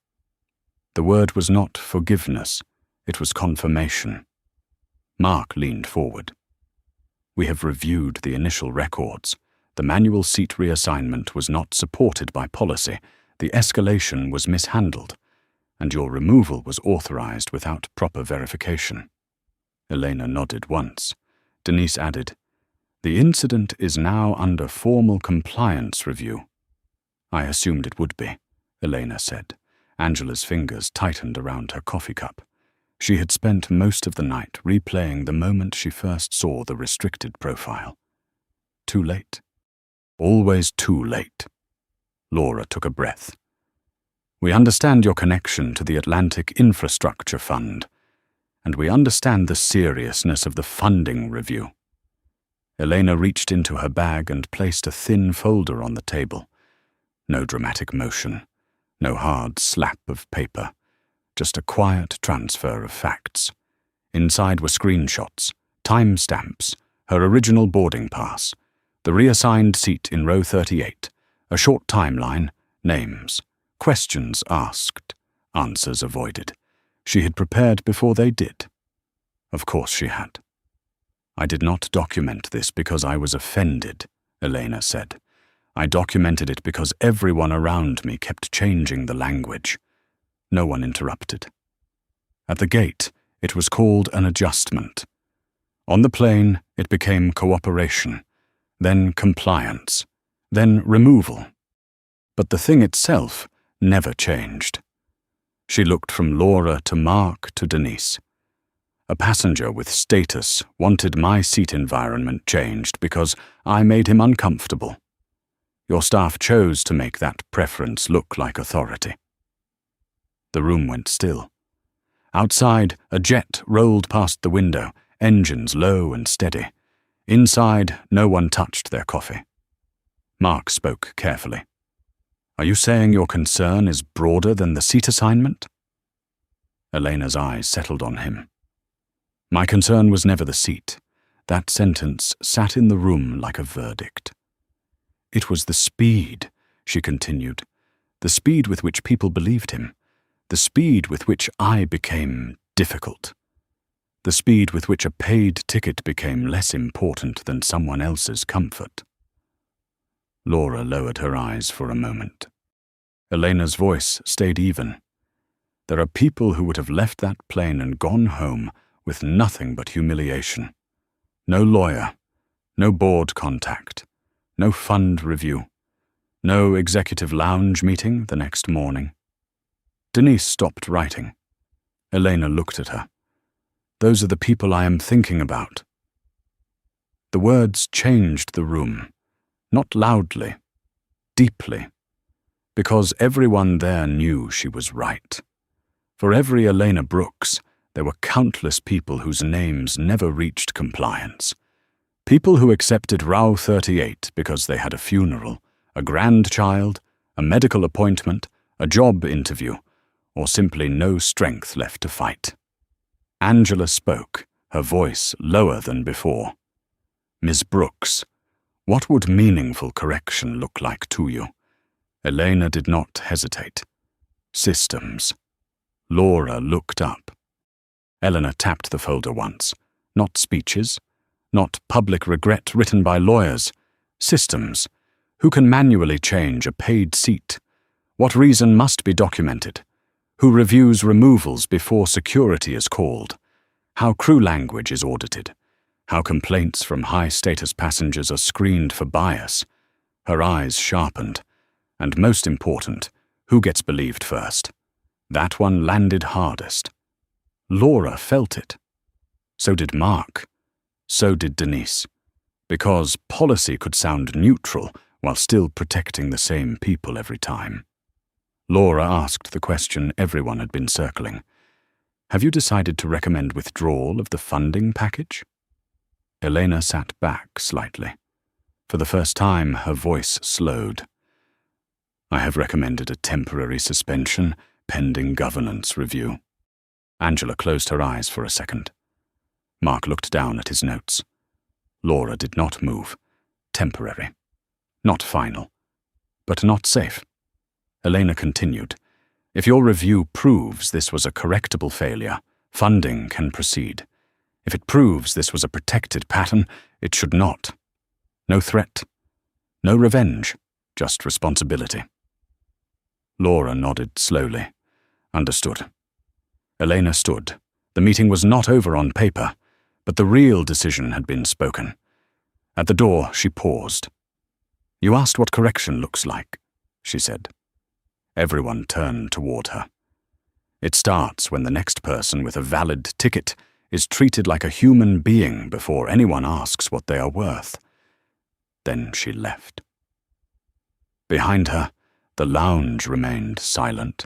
The word was not forgiveness, it was confirmation. Mark leaned forward. We have reviewed the initial records. The manual seat reassignment was not supported by policy, the escalation was mishandled, and your removal was authorized without proper verification. Elena nodded once. Denise added, The incident is now under formal compliance review. I assumed it would be, Elena said. Angela's fingers tightened around her coffee cup. She had spent most of the night replaying the moment she first saw the restricted profile. Too late. Always too late. Laura took a breath. We understand your connection to the Atlantic Infrastructure Fund, and we understand the seriousness of the funding review. Elena reached into her bag and placed a thin folder on the table. No dramatic motion, no hard slap of paper, just a quiet transfer of facts. Inside were screenshots, timestamps, her original boarding pass, the reassigned seat in row 38, a short timeline, names, questions asked, answers avoided. She had prepared before they did. Of course she had. I did not document this because I was offended, Elena said. I documented it because everyone around me kept changing the language. No one interrupted. At the gate, it was called an adjustment. On the plane, it became cooperation, then compliance, then removal. But the thing itself never changed. She looked from Laura to Mark to Denise. A passenger with status wanted my seat environment changed because I made him uncomfortable. Your staff chose to make that preference look like authority. The room went still. Outside, a jet rolled past the window, engines low and steady. Inside, no one touched their coffee. Mark spoke carefully. Are you saying your concern is broader than the seat assignment? Elena's eyes settled on him. My concern was never the seat. That sentence sat in the room like a verdict. It was the speed, she continued, the speed with which people believed him, the speed with which I became difficult, the speed with which a paid ticket became less important than someone else's comfort. Laura lowered her eyes for a moment. Elena's voice stayed even. There are people who would have left that plane and gone home with nothing but humiliation. No lawyer, no board contact, no fund review, no executive lounge meeting the next morning. Denise stopped writing. Elena looked at her. Those are the people I am thinking about. The words changed the room, not loudly, deeply, because everyone there knew she was right. For every Elena Brooks, there were countless people whose names never reached compliance. People who accepted Row 38 because they had a funeral, a grandchild, a medical appointment, a job interview, or simply no strength left to fight. Angela spoke, her voice lower than before. Miss Brooks, what would meaningful correction look like to you? Elena did not hesitate. Systems. Laura looked up. Eleanor tapped the folder once. Not speeches, not public regret written by lawyers. Systems. Who can manually change a paid seat? What reason must be documented? Who reviews removals before security is called? How crew language is audited? How complaints from high-status passengers are screened for bias? Her eyes sharpened. And most important, who gets believed first? That one landed hardest. Laura felt it. So did Mark. So did Denise. Because policy could sound neutral while still protecting the same people every time. Laura asked the question everyone had been circling. Have you decided to recommend withdrawal of the funding package? Elena sat back slightly. For the first time, her voice slowed. I have recommended a temporary suspension pending governance review. Angela closed her eyes for a second. Mark looked down at his notes. Laura did not move. Temporary. Not final. But not safe. Elena continued. If your review proves this was a correctable failure, funding can proceed. If it proves this was a protected pattern, it should not. No threat. No revenge. Just responsibility. Laura nodded slowly. Understood. Elena stood. The meeting was not over on paper, but the real decision had been spoken. At the door, she paused. You asked what correction looks like, she said. Everyone turned toward her. It starts when the next person with a valid ticket is treated like a human being before anyone asks what they are worth. Then she left. Behind her, the lounge remained silent.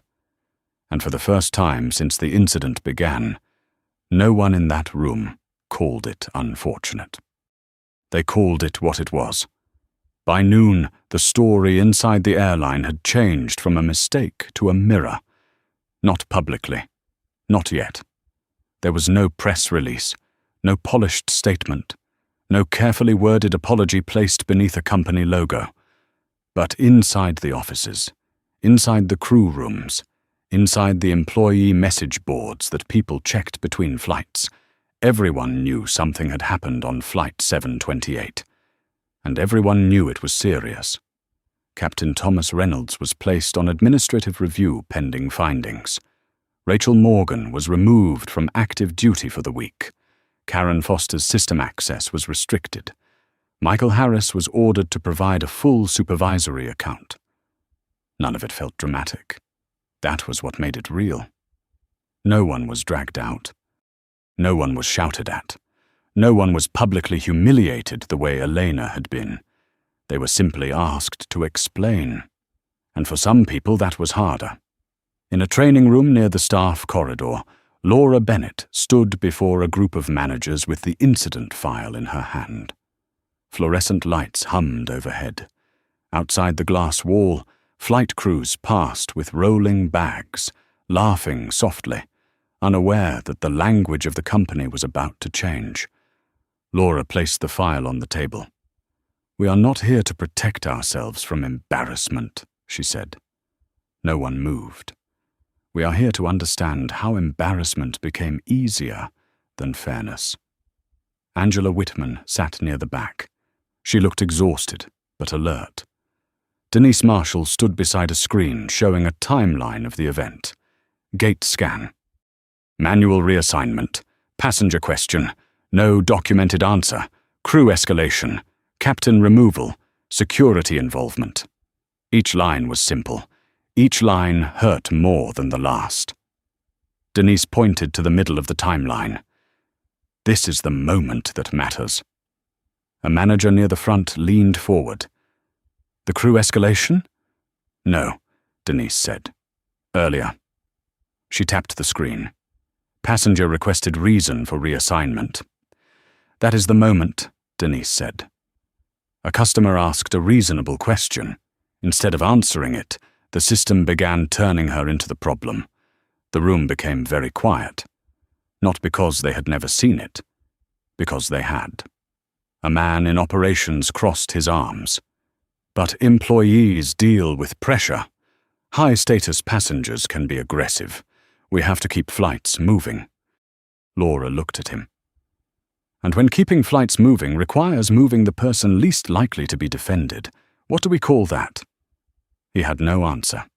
And for the first time since the incident began, no one in that room called it unfortunate. They called it what it was. By noon, the story inside the airline had changed from a mistake to a mirror. Not publicly. Not yet. There was no press release, no polished statement, no carefully worded apology placed beneath a company logo. But inside the offices, inside the crew rooms, inside the employee message boards that people checked between flights, everyone knew something had happened on Flight 728. And everyone knew it was serious. Captain Thomas Reynolds was placed on administrative review pending findings. Rachel Morgan was removed from active duty for the week. Karen Foster's system access was restricted. Michael Harris was ordered to provide a full supervisory account. None of it felt dramatic. That was what made it real. No one was dragged out. No one was shouted at. No one was publicly humiliated the way Elena had been. They were simply asked to explain. And for some people that was harder. In a training room near the staff corridor, Laura Bennett stood before a group of managers with the incident file in her hand. Fluorescent lights hummed overhead. Outside the glass wall, flight crews passed with rolling bags, laughing softly, unaware that the language of the company was about to change. Laura placed the file on the table. "We are not here to protect ourselves from embarrassment," she said. No one moved. "We are here to understand how embarrassment became easier than fairness." Angela Whitman sat near the back. She looked exhausted, but alert. Denise Marshall stood beside a screen showing a timeline of the event. Gate scan. Manual reassignment. Passenger question. No documented answer. Crew escalation. Captain removal. Security involvement. Each line was simple. Each line hurt more than the last. Denise pointed to the middle of the timeline. "This is the moment that matters." A manager near the front leaned forward. "The crew escalation?" "No," Denise said. "Earlier." She tapped the screen. Passenger requested reason for reassignment. "That is the moment," Denise said. A customer asked a reasonable question. Instead of answering it, the system began turning her into the problem. The room became very quiet. Not because they had never seen it, because they had. A man in operations crossed his arms. "But employees deal with pressure. High-status passengers can be aggressive. We have to keep flights moving." Laura looked at him. "And when keeping flights moving requires moving the person least likely to be defended, what do we call that?" He had no answer.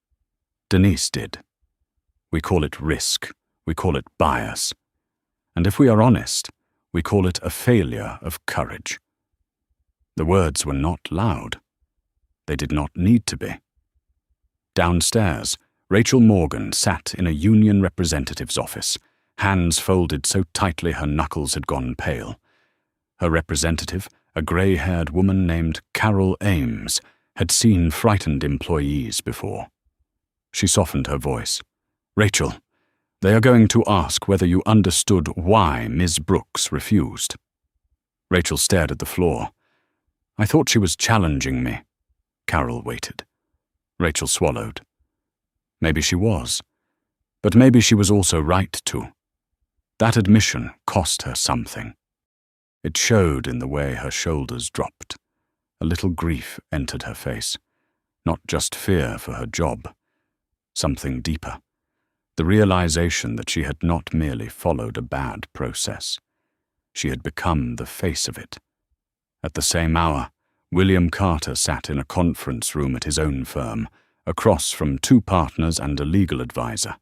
Denise did. "We call it risk. We call it bias. And if we are honest, we call it a failure of courage." The words were not loud. They did not need to be. Downstairs, Rachel Morgan sat in a union representative's office, hands folded so tightly her knuckles had gone pale. Her representative, a grey-haired woman named Carol Ames, had seen frightened employees before. She softened her voice. "Rachel, they are going to ask whether you understood why Ms. Brooks refused." Rachel stared at the floor. "I thought she was challenging me." Carol waited. Rachel swallowed. Maybe she was. But maybe she was also right to. That admission cost her something. It showed in the way her shoulders dropped. A little grief entered her face. Not just fear for her job. Something deeper. The realization that she had not merely followed a bad process. She had become the face of it. At the same hour, William Carter sat in a conference room at his own firm, across from 2 partners and a legal advisor.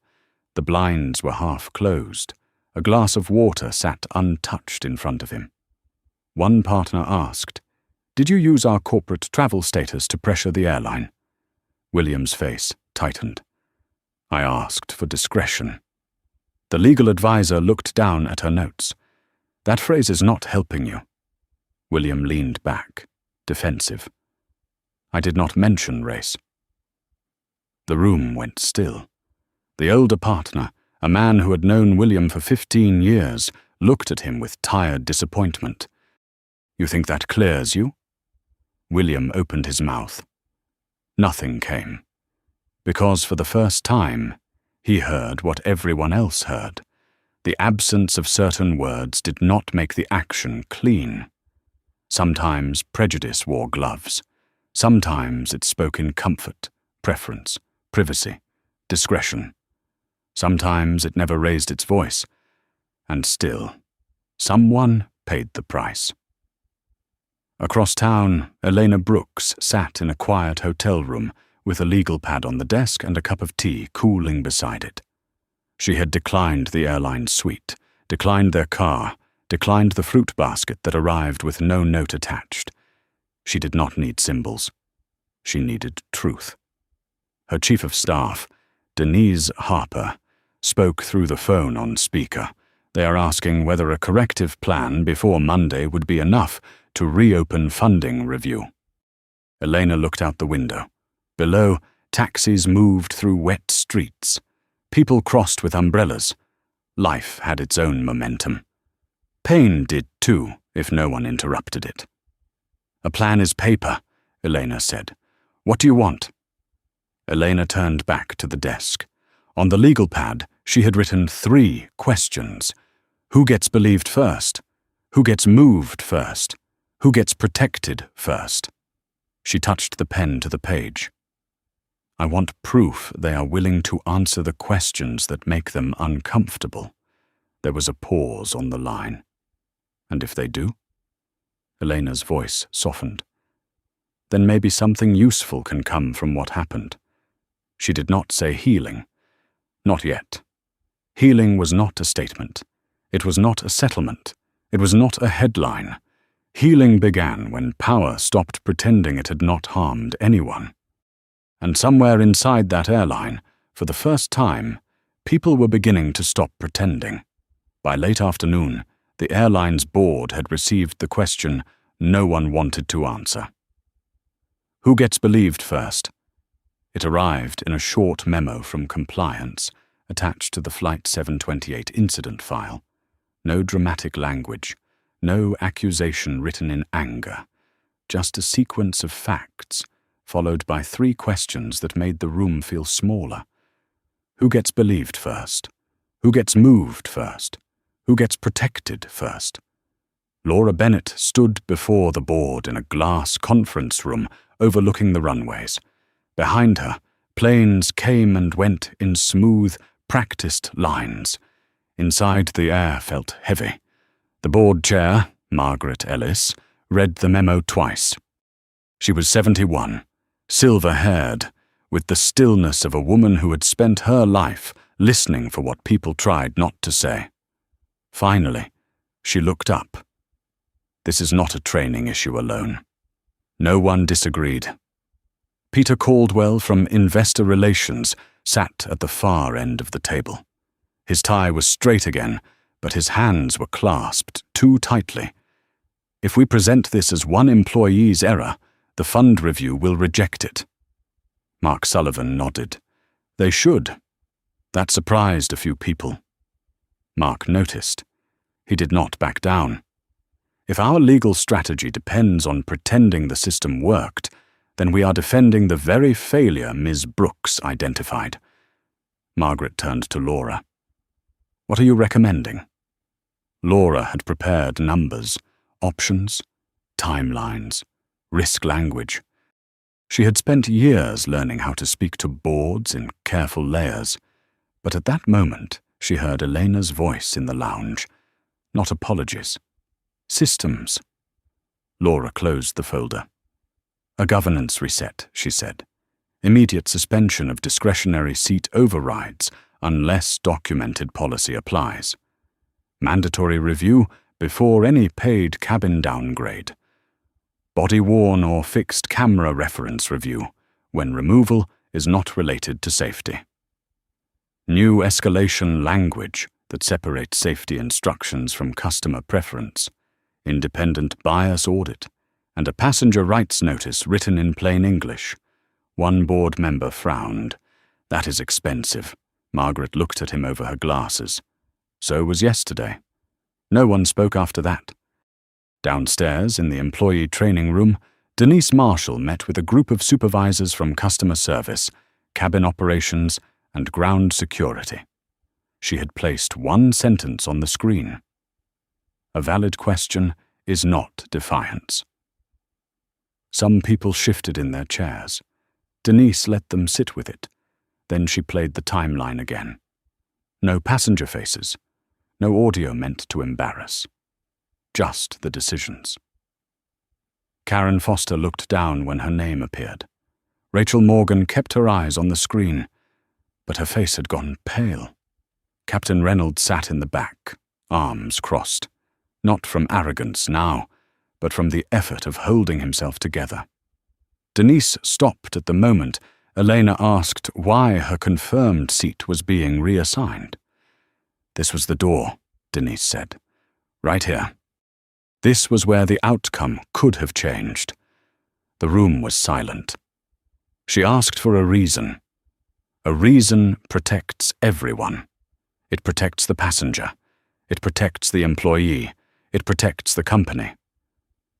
The blinds were half closed. A glass of water sat untouched in front of him. One partner asked, "Did you use our corporate travel status to pressure the airline?" William's face tightened. "I asked for discretion." The legal advisor looked down at her notes. "That phrase is not helping you." William leaned back, defensive. "I did not mention race." The room went still. The older partner, a man who had known William for 15 years, looked at him with tired disappointment. "You think that clears you?" William opened his mouth. Nothing came. Because for the first time, he heard what everyone else heard. The absence of certain words did not make the action clean. Sometimes prejudice wore gloves. Sometimes it spoke in comfort, preference, privacy, discretion. Sometimes it never raised its voice. And still, someone paid the price. Across town, Elena Brooks sat in a quiet hotel room with a legal pad on the desk and a cup of tea cooling beside it. She had declined the airline suite, declined their car, declined the fruit basket that arrived with no note attached. She did not need symbols. She needed truth. Her chief of staff, Denise Harper, spoke through the phone on speaker. They are asking whether a corrective plan before Monday would be enough to reopen funding review. Elena looked out the window. Below, taxis moved through wet streets. People crossed with umbrellas. Life had its own momentum. Pain did too, if no one interrupted it. "A plan is paper," Elena said. What do you want?" Elena turned back to the desk. On the legal pad, she had written 3 questions. Who gets believed first? Who gets moved first? Who gets protected first? She touched the pen to the page. "I want proof they are willing to answer the questions that make them uncomfortable." There was a pause on the line. "And if they do?" Elena's voice softened. "Then maybe something useful can come from what happened." She did not say healing. Not yet. Healing was not a statement. It was not a settlement. It was not a headline. Healing began when power stopped pretending it had not harmed anyone. And somewhere inside that airline, for the first time, people were beginning to stop pretending. By late afternoon, the airline's board had received the question no one wanted to answer. Who gets believed first? It arrived in a short memo from compliance, attached to the Flight 728 incident file. No dramatic language, no accusation written in anger, just a sequence of facts, followed by 3 questions that made the room feel smaller. Who gets believed first? Who gets moved first? Who gets protected first? Laura Bennett stood before the board in a glass conference room overlooking the runways. Behind her, planes came and went in smooth, practiced lines. Inside, the air felt heavy. The board chair, Margaret Ellis, read the memo twice. She was 71, silver-haired, with the stillness of a woman who had spent her life listening for what people tried not to say. Finally, she looked up. This is not a training issue alone. No one disagreed. Peter Caldwell from Investor Relations sat at the far end of the table. His tie was straight again, but his hands were clasped too tightly. If we present this as one employee's error, the fund review will reject it. Mark Sullivan nodded. They should. That surprised a few people. Mark noticed. He did not back down. If our legal strategy depends on pretending the system worked, then we are defending the very failure Ms. Brooks identified. Margaret turned to Laura. What are you recommending? Laura had prepared numbers, options, timelines, risk language. She had spent years learning how to speak to boards in careful layers, but at that moment she heard Elena's voice in the lounge. Not apologies. Systems. Laura closed the folder. A governance reset, she said. Immediate suspension of discretionary seat overrides unless documented policy applies. Mandatory review before any paid cabin downgrade. Body-worn or fixed camera reference review when removal is not related to safety. New escalation language that separates safety instructions from customer preference. Independent bias audit, and a passenger rights notice written in plain English. One board member frowned. That is expensive. Margaret looked at him over her glasses. So was yesterday. No one spoke after that. Downstairs, in the employee training room, Denise Marshall met with a group of supervisors from customer service, cabin operations, and ground security. She had placed one sentence on the screen. A valid question is not defiance. Some people shifted in their chairs. Denise let them sit with it. Then she played the timeline again. No passenger faces. No audio meant to embarrass. Just the decisions. Karen Foster looked down when her name appeared. Rachel Morgan kept her eyes on the screen, but her face had gone pale. Captain Reynolds sat in the back, arms crossed. Not from arrogance now, but from the effort of holding himself together. Denise stopped at the moment Elena asked why her confirmed seat was being reassigned. This was the door, Denise said. Right here. This was where the outcome could have changed. The room was silent. She asked for a reason. A reason protects everyone. It protects the passenger. It protects the employee. It protects the company.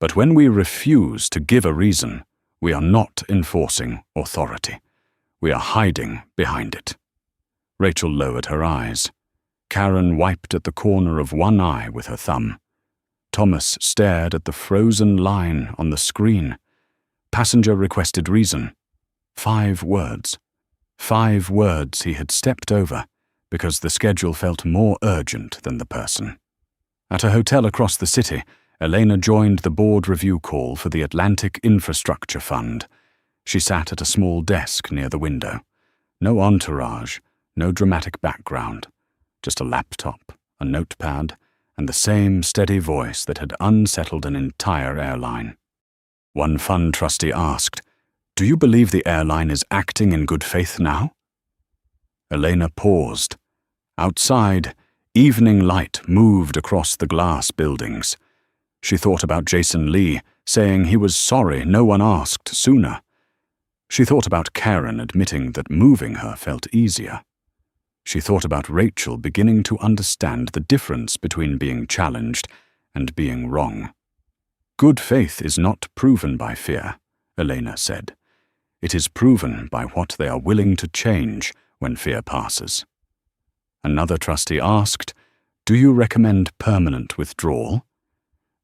But when we refuse to give a reason, We are not enforcing authority. We are hiding behind it." Rachel lowered her eyes. Karen wiped at the corner of one eye with her thumb. Thomas stared at the frozen line on the screen. Passenger requested reason. 5 words. 5 words he had stepped over because the schedule felt more urgent than the person. At a hotel across the city, Elena joined the board review call for the Atlantic Infrastructure Fund. She sat at a small desk near the window. No entourage, no dramatic background. Just a laptop, a notepad, and the same steady voice that had unsettled an entire airline. One fund trustee asked, "Do you believe the airline is acting in good faith now?" Elena paused. Outside, evening light moved across the glass buildings. She thought about Jason Lee saying he was sorry no one asked sooner. She thought about Karen admitting that moving her felt easier. She thought about Rachel beginning to understand the difference between being challenged and being wrong. "Good faith is not proven by fear," Elena said. "It is proven by what they are willing to change when fear passes." Another trustee asked, "Do you recommend permanent withdrawal?"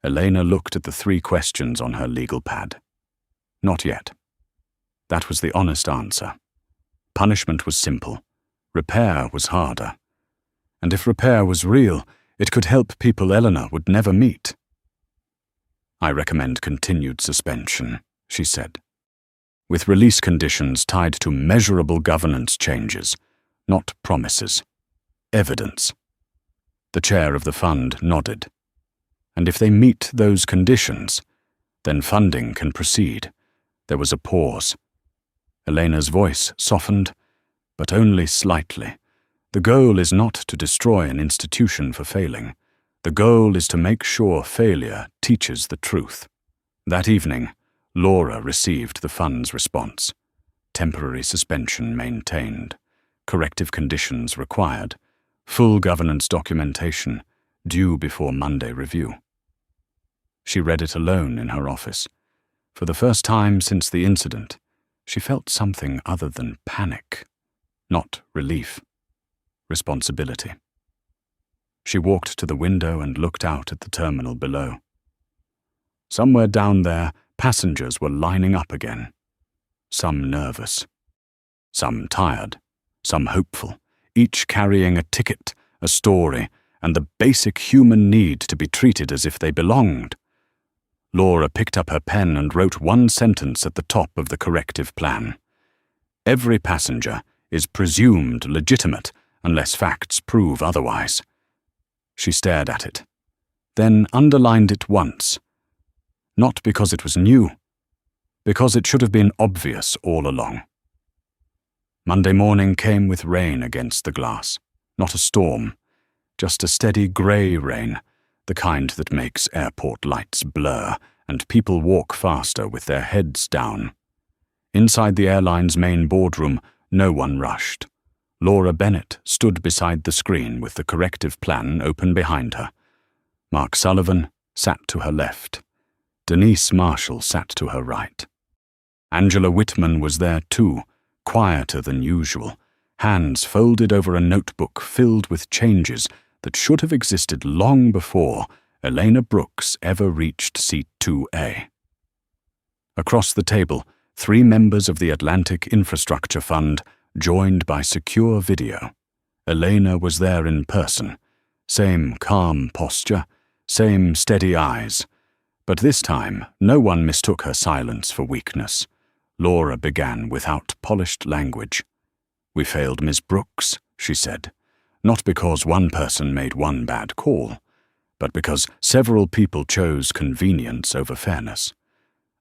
Elena looked at the 3 questions on her legal pad. "Not yet." That was the honest answer. Punishment was simple. Repair was harder. And if repair was real, it could help people Elena would never meet. "I recommend continued suspension," she said, "with release conditions tied to measurable governance changes, not promises. Evidence." The chair of the fund nodded. "And if they meet those conditions, then funding can proceed." There was a pause. Elena's voice softened, but only slightly. "The goal is not to destroy an institution for failing. The goal is to make sure failure teaches the truth." That evening, Laura received the fund's response. Temporary suspension maintained. Corrective conditions required. Full governance documentation due before Monday review. She read it alone in her office. For the first time since the incident, she felt something other than panic. Not relief. Responsibility. She walked to the window and looked out at the terminal below. Somewhere down there, passengers were lining up again. Some nervous. Some tired. Some hopeful. Each carrying a ticket, a story, and the basic human need to be treated as if they belonged. Laura picked up her pen and wrote one sentence at the top of the corrective plan. "Every passenger is presumed legitimate unless facts prove otherwise." She stared at it, then underlined it once. Not because it was new, because it should have been obvious all along. Monday morning came with rain against the glass. Not a storm, just a steady grey rain, the kind that makes airport lights blur and people walk faster with their heads down. Inside the airline's main boardroom, no one rushed. Laura Bennett stood beside the screen with the corrective plan open behind her. Mark Sullivan sat to her left. Denise Marshall sat to her right. Angela Whitman was there too, quieter than usual, hands folded over a notebook filled with changes that should have existed long before Elena Brooks ever reached seat 2A. Across the table, 3 members of the Atlantic Infrastructure Fund, joined by secure video. Elena was there in person. Same calm posture, same steady eyes. But this time, no one mistook her silence for weakness. Laura began without polished language. "We failed Miss Brooks," she said, "not because one person made one bad call, but because several people chose convenience over fairness.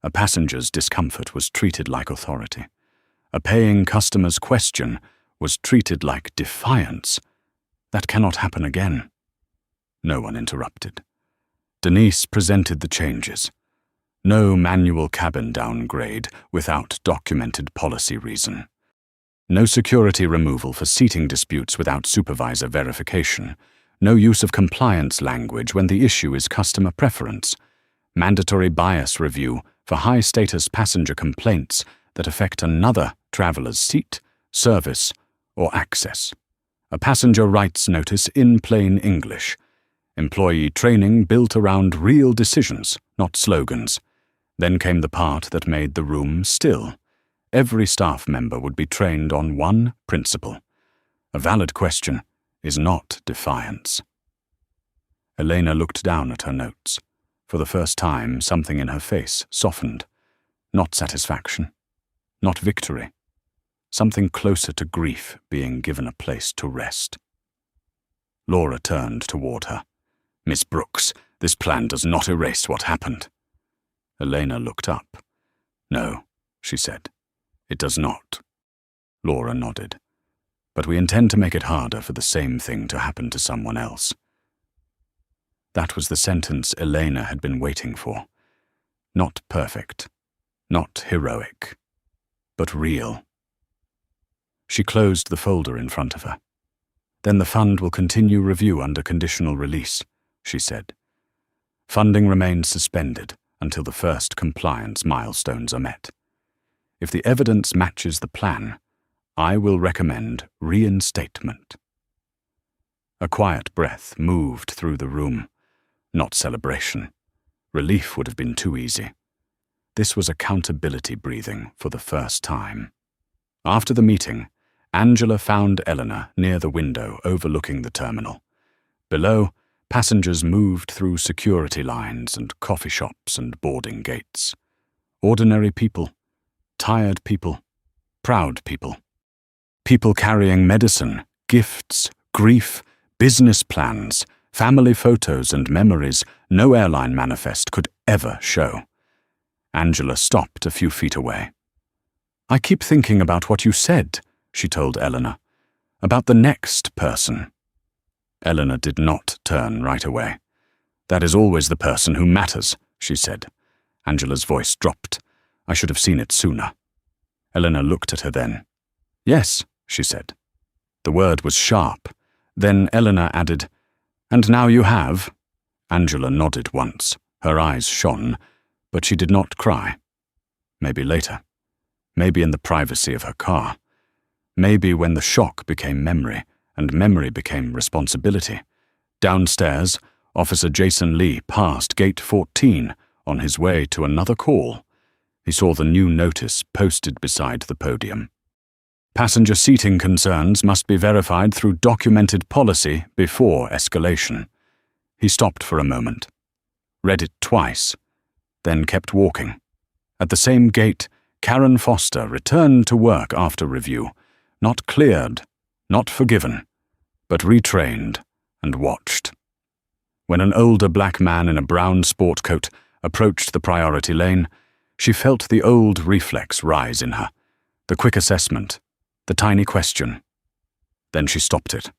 A passenger's discomfort was treated like authority. A paying customer's question was treated like defiance. That cannot happen again." No one interrupted. Denise presented the changes. No manual cabin downgrade without documented policy reason. No security removal for seating disputes without supervisor verification. No use of compliance language when the issue is customer preference. mandatory bias review for high-status passenger complaints that affect another traveler's seat, service, or access. A passenger rights notice in plain English. Employee training built around real decisions, not slogans. Then came the part that made the room still. Every staff member would be trained on one principle. A valid question is not defiance. Elena looked down at her notes. For the first time, something in her face softened. Not satisfaction, not victory. Something closer to grief being given a place to rest. Laura turned toward her. "Miss Brooks, this plan does not erase what happened." Elena looked up. "No," she said. "It does not." Laura nodded. "But we intend to make it harder for the same thing to happen to someone else." That was the sentence Elena had been waiting for. Not perfect, not heroic, but real. She closed the folder in front of her. "Then the fund will continue review under conditional release," she said. "Funding remains suspended until the first compliance milestones are met. If the evidence matches the plan, I will recommend reinstatement." A quiet breath moved through the room. Not celebration. Relief would have been too easy. This was accountability breathing for the first time. After the meeting, Angela found Eleanor near the window overlooking the terminal. Below, passengers moved through security lines and coffee shops and boarding gates. Ordinary people, tired people, proud people. People carrying medicine, gifts, grief, business plans, family photos and memories no airline manifest could ever show. Angela stopped a few feet away. "I keep thinking about what you said," she told Eleanor, "about the next person." Eleanor did not turn right away. "That is always the person who matters," she said. Angela's voice dropped. "I should have seen it sooner." Eleanor looked at her then. "Yes," she said. The word was sharp. Then Eleanor added, "And now you have?" Angela nodded once. Her eyes shone, but she did not cry. Maybe later. Maybe in the privacy of her car. Maybe when the shock became memory, and memory became responsibility. Downstairs, Officer Jason Lee passed Gate 14 on his way to another call. He saw the new notice posted beside the podium. Passenger seating concerns must be verified through documented policy before escalation. He stopped for a moment, read it twice, then kept walking. At the same gate, Karen Foster returned to work after review, not cleared, not forgiven, but retrained and watched. When an older black man in a brown sport coat approached the priority lane, she felt the old reflex rise in her, the quick assessment, the tiny question. Then she stopped it.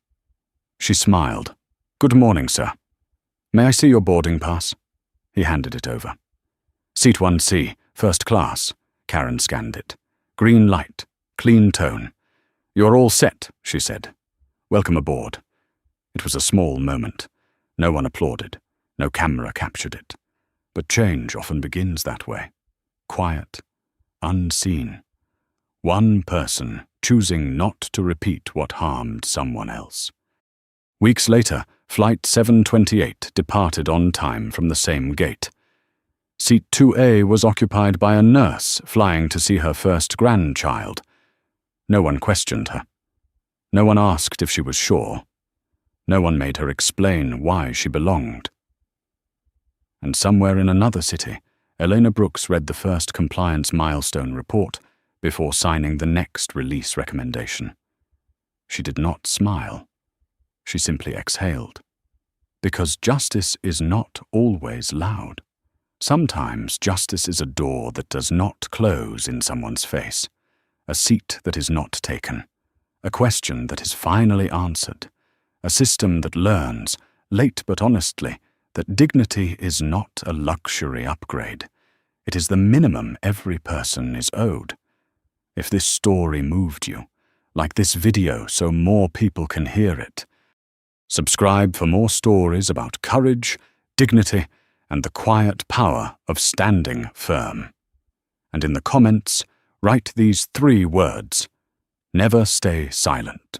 She smiled. "Good morning, sir. May I see your boarding pass?" He handed it over. "Seat 1C, first class." Karen scanned it. "Green light, clean tone." "You're all set," she said. "Welcome aboard." It was a small moment. No one applauded. No camera captured it. But change often begins that way. Quiet, unseen. One person choosing not to repeat what harmed someone else. Weeks later, Flight 728 departed on time from the same gate. Seat 2A was occupied by a nurse flying to see her first grandchild. No one questioned her. No one asked if she was sure. No one made her explain why she belonged. And somewhere in another city, Elena Brooks read the first compliance milestone report before signing the next release recommendation. She did not smile. She simply exhaled. Because justice is not always loud. Sometimes justice is a door that does not close in someone's face, a seat that is not taken, a question that is finally answered, a system that learns, late but honestly, that dignity is not a luxury upgrade. It is the minimum every person is owed. If this story moved you, like this video so more people can hear it, subscribe for more stories about courage, dignity, and the quiet power of standing firm. And in the comments, write these 3 words: never stay silent.